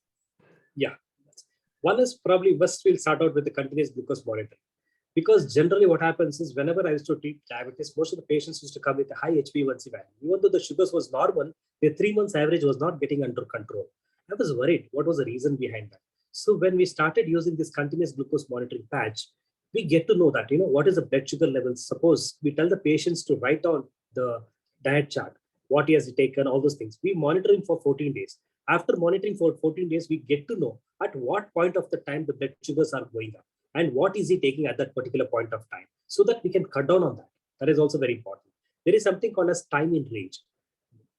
Yeah. One is probably first we'll start out with the continuous glucose monitoring. Because generally what happens is whenever I used to treat diabetes, most of the patients used to come with a high HbA1c value. Even though the sugars was normal, their 3 months average was not getting under control. I was worried. What was the reason behind that? So when we started using this continuous glucose monitoring patch, we get to know that, what is the blood sugar level. Suppose we tell the patients to write down the diet chart, what he has taken, all those things. We monitor him for 14 days. After monitoring for 14 days, we get to know at what point of the time the blood sugars are going up and what is he taking at that particular point of time, so that we can cut down on that. That is also very important. There is something called as time in range.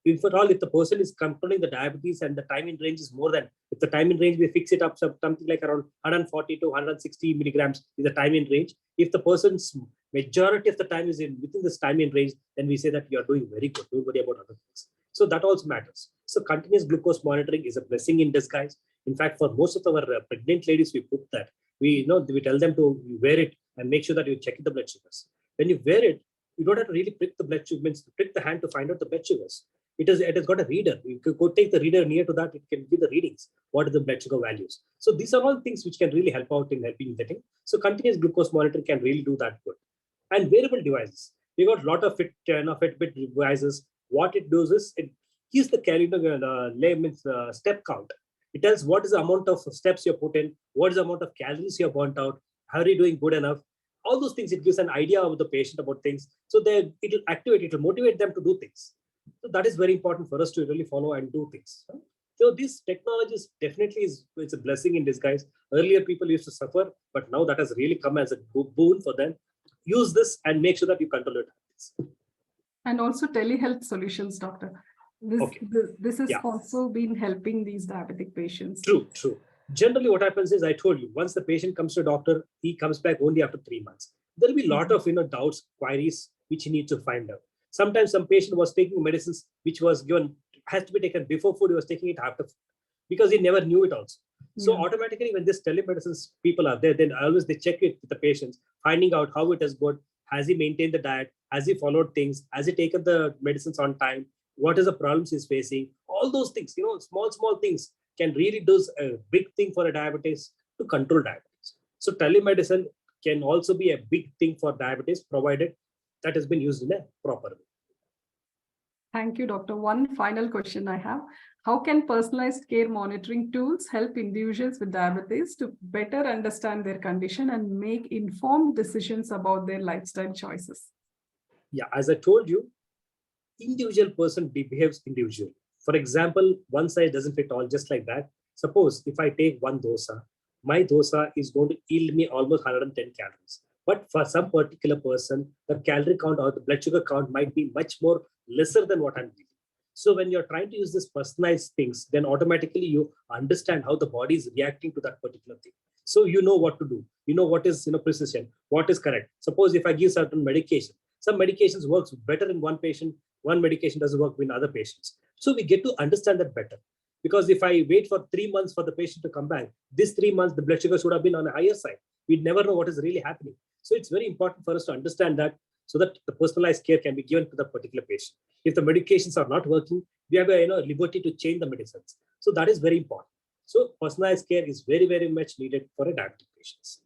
If at all, if the person is controlling the diabetes and the time in range is more than, if the time in range, we fix it up something like around 140 to 160 milligrams is the time in range. If the person's majority of the time is within this time in range, then we say that you are doing very good. Don't worry about other things. So that also matters. So continuous glucose monitoring is a blessing in disguise. In fact, for most of our pregnant ladies, we put that. We tell them to wear it and make sure that you check the blood sugars. When you wear it, you don't have to really prick the blood sugars, prick the hand to find out the blood sugars. It has got a reader. You could go take the reader near to that. It can give the readings. What are the blood sugar values? So these are all things which can really help out in helping setting. So continuous glucose monitor can really do that good. And wearable devices. We got a lot of Fitbit devices. What it does is it gives the step count. It tells what is the amount of steps you put in, what is the amount of calories you have burnt out, how are you doing good enough. All those things, it gives an idea of the patient about things. So it will activate, it will motivate them to do things. So that is very important for us to really follow and do things. So these technologies definitely it's a blessing in disguise. Earlier people used to suffer, but now that has really come as a boon for them. Use this and make sure that you control it. And also telehealth solutions, doctor. This has also been helping these diabetic patients. True. Generally what happens is, I told you, once the patient comes to a doctor, he comes back only after 3 months. There'll be a lot of doubts, queries, which he needs to find out. Sometimes some patient was taking medicines which was given, has to be taken before food, he was taking it after food, because he never knew it also. So automatically when this telemedicine people are there, then always they check it with the patients, finding out how it has gone. Has he maintained the diet? Has he followed things? Has he taken the medicines on time? What is the problems he's facing? All those things, small things can really do a big thing for a diabetes to control diabetes. So telemedicine can also be a big thing for diabetes, provided that has been used in a proper way. Thank you, doctor. One final question I have. How can personalized care monitoring tools help individuals with diabetes to better understand their condition and make informed decisions about their lifestyle choices? Yeah, as I told you, individual person behaves individually. For example, one size doesn't fit all, just like that. Suppose if I take one dosa, my dosa is going to yield me almost 110 calories. But for some particular person, the calorie count or the blood sugar count might be much more lesser than what I'm eating. So when you're trying to use this personalized things, then automatically you understand how the body is reacting to that particular thing. So you know what to do. You know what is precision, what is correct. Suppose if I give certain medication, some medications works better in one patient, one medication doesn't work in other patients. So we get to understand that better. Because if I wait for 3 months for the patient to come back, this 3 months, the blood sugar should have been on a higher side. We'd never know what is really happening. So it's very important for us to understand that, so that the personalized care can be given to the particular patient. If the medications are not working, we have a liberty to change the medicines. So that is very important. So personalized care is very, very much needed for a diabetic patients.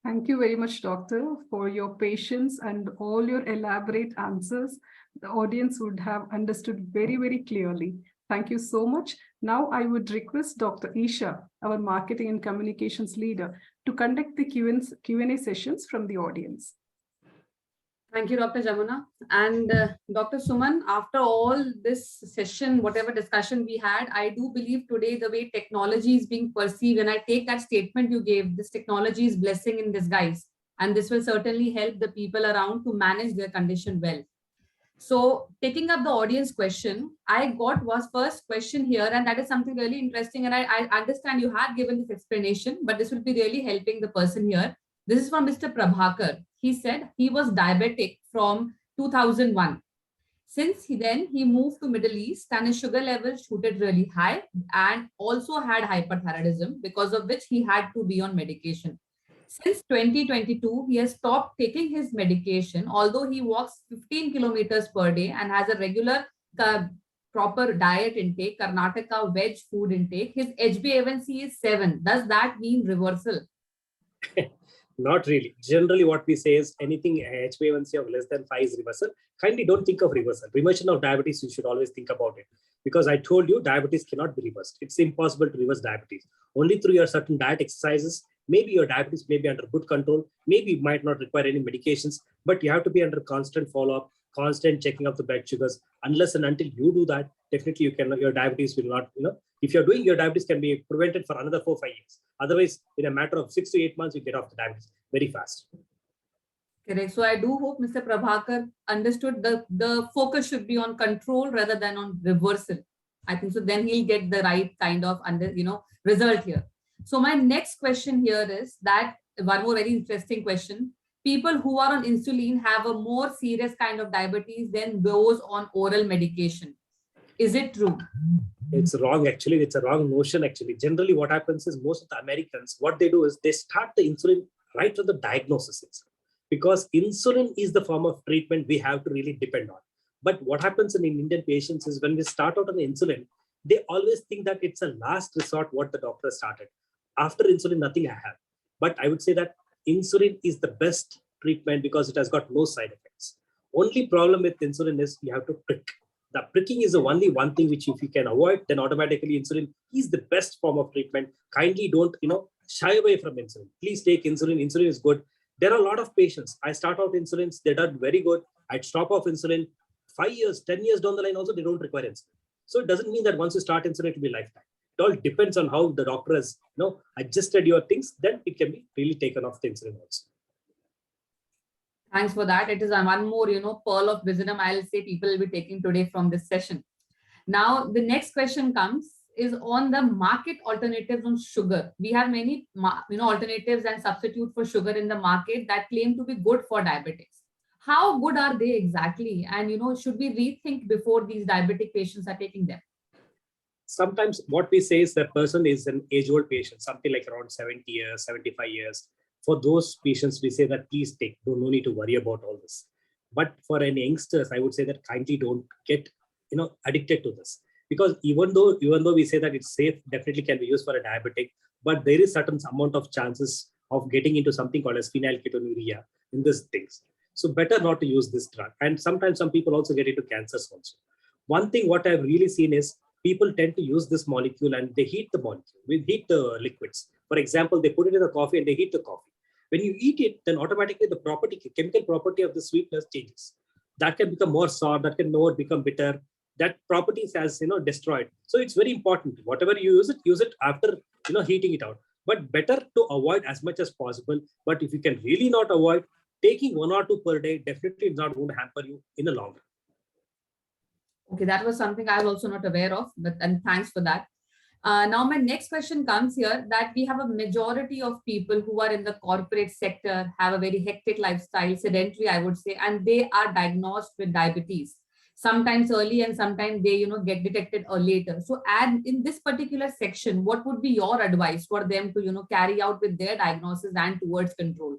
Thank you very much, doctor, for your patience and all your elaborate answers. The audience would have understood very, very clearly. Thank you so much. Now I would request Dr. Isha, our marketing and communications leader, to conduct the Q&A sessions from the audience. Thank you, Dr. Jamuna. And Dr. Suman, after all this session, whatever discussion we had, I do believe today the way technology is being perceived, and I take that statement you gave, this technology is blessing in disguise. And this will certainly help the people around to manage their condition well. So taking up the audience question, I got was first question here, and that is something really interesting. And I understand you had given this explanation, but this will be really helping the person here. This is from Mr. Prabhakar. He said he was diabetic from 2001. Since he moved to Middle East and his sugar levels shooted really high and also had hyperthyroidism, because of which he had to be on medication. Since 2022, he has stopped taking his medication, although he walks 15 kilometers per day and has a regular proper diet intake, Karnataka veg food intake. His HbA1c is 7. Does that mean reversal? Not really. Generally, what we say is anything HbA1c of less than 5 is reversal. Kindly don't think of reversal. Remission of diabetes, you should always think about it. Because I told you, diabetes cannot be reversed. It's impossible to reverse diabetes. Only through your certain diet exercises, maybe your diabetes may be under good control. Maybe you might not require any medications, but you have to be under constant follow-up, constant checking of the blood sugars. Unless and until you do that, definitely your diabetes will not, if you're doing, your diabetes can be prevented for another 4 or 5 years. Otherwise, in a matter of 6 to 8 months, you get off the diabetes very fast. Correct. So I do hope Mr. Prabhakar understood the focus should be on control rather than on reversal. I think so. Then he'll get the right kind of result here. So my next question here is that one more very interesting question. People who are on insulin have a more serious kind of diabetes than those on oral medication. Is it true? It's wrong, actually. It's a wrong notion, actually. Generally, what happens is most of the Americans, what they do is they start the insulin right from the diagnosis itself. Because insulin is the form of treatment we have to really depend on. But what happens in Indian patients is when we start out on insulin, they always think that it's a last resort what the doctor started. After insulin, nothing I have. But I would say that insulin is the best treatment because it has got no side effects. Only problem with insulin is you have to prick. The pricking is the only one thing which if you can avoid, then automatically insulin is the best form of treatment. Kindly don't, shy away from insulin. Please take insulin. Insulin is good. There are a lot of patients. I start out insulins. They done very good. I'd stop off insulin. 5 years, 10 years down the line also, they don't require insulin. So it doesn't mean that once you start insulin, it will be lifetime. It all depends on how the doctor has adjusted your things. Then it can be really taken off the insulin also. Thanks for that. It is one more, pearl of wisdom I'll say people will be taking today from this session. Now, the next question is on the market alternatives on sugar. We have many, alternatives and substitute for sugar in the market that claim to be good for diabetics. How good are they exactly? And, should we rethink before these diabetic patients are taking them? Sometimes what we say is that person is an age-old patient, something like around 70 years, 75 years. For those patients, we say that please take, no need to worry about all this. But for any youngsters, I would say that kindly don't get, addicted to this. Because even though we say that it's safe, definitely can be used for a diabetic, but there is certain amount of chances of getting into something called as phenylketonuria in these things. So better not to use this drug. And sometimes some people also get into cancers also. One thing what I've really seen is people tend to use this molecule and they heat the molecule. We heat the liquids. For example, they put it in the coffee and they heat the coffee. When you eat it, then automatically the chemical property of the sweetness changes. That can become more sour, that can more become bitter. That properties has destroyed. So it's very important. Whatever you use it after heating it out. But better to avoid as much as possible. But if you can really not avoid, taking 1 or 2 per day definitely is not going to hamper you in the long run. Okay, that was something I was also not aware of, and thanks for that. Now, my next question comes here that we have a majority of people who are in the corporate sector, have a very hectic lifestyle, sedentary, I would say, and they are diagnosed with diabetes, sometimes early and sometimes they, get detected or later. So add in this particular section, what would be your advice for them to, carry out with their diagnosis and towards control?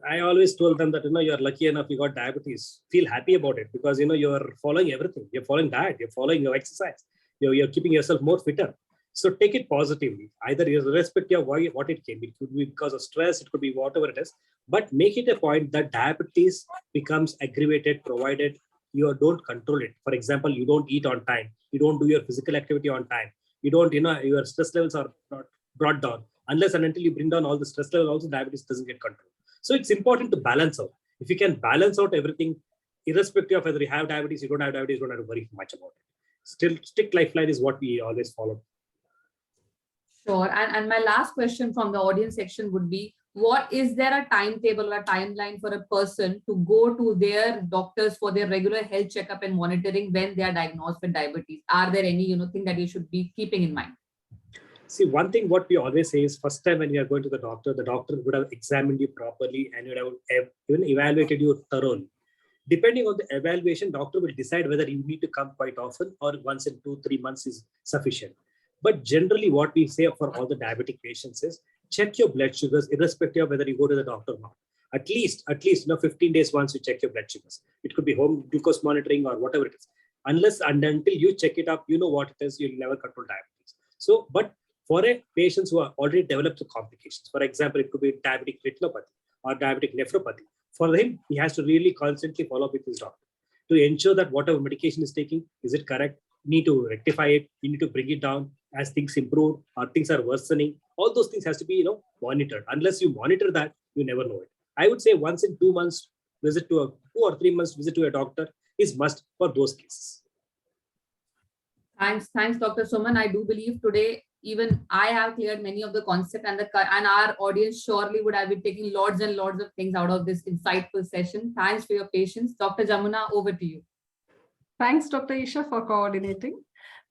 I always told them that, you're lucky enough, you got diabetes. Feel happy about it because, you're following everything. You're following diet, you're following your exercise. You're keeping yourself more fitter. So take it positively, either irrespective of what it came. It could be because of stress, it could be whatever it is, but make it a point that diabetes becomes aggravated provided you don't control it. For example, you don't eat on time, you don't do your physical activity on time, you don't, your stress levels are not brought down. Unless and until you bring down all the stress levels, also diabetes doesn't get control. So it's important to balance out. If you can balance out everything, irrespective of whether you have diabetes, you don't have diabetes, you don't have to worry much about it. Still, strict lifeline is what we always follow. Sure. And my last question from the audience section would be, is there a timetable or a timeline for a person to go to their doctors for their regular health checkup and monitoring when they are diagnosed with diabetes? Are there any, thing that you should be keeping in mind? See, one thing what we always say is first time when you are going to the doctor would have examined you properly and would have even evaluated you thoroughly. Depending on the evaluation, doctor will decide whether you need to come quite often or once in 2-3 months is sufficient. But generally what we say for all the diabetic patients is check your blood sugars irrespective of whether you go to the doctor or not. At least 15 days once you check your blood sugars. It could be home glucose monitoring or whatever it is. Unless and until you check it up, you know what it is, you'll never control diabetes. So, but for a patients who are already developed the complications, for example, it could be diabetic retinopathy or diabetic nephropathy. For him, he has to really constantly follow up with his doctor to ensure that whatever medication is taking, is it correct? You need to rectify it. You need to bring it down as things improve or things are worsening. All those things has to be, monitored. Unless you monitor that, you never know it. I would say once in 2 months, 2 or 3 months visit to a doctor is must for those cases. Thanks, Dr. Suman. I do believe today, even I have cleared many of the concepts and our audience surely would have been taking lots and lots of things out of this insightful session. Thanks for your patience. Dr. Jamuna, over to you. Thanks, Dr. Isha, for coordinating.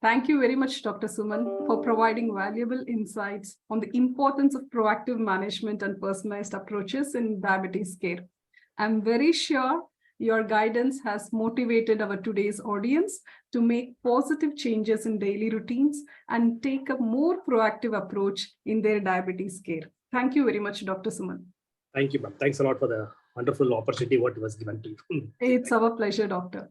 Thank you very much, Dr. Suman, for providing valuable insights on the importance of proactive management and personalized approaches in diabetes care. I'm very sure your guidance has motivated our today's audience to make positive changes in daily routines and take a more proactive approach in their diabetes care. Thank you very much, Dr. Suman. Thank you, ma'am. Thanks a lot for the wonderful opportunity what was given to you. It's our pleasure, doctor.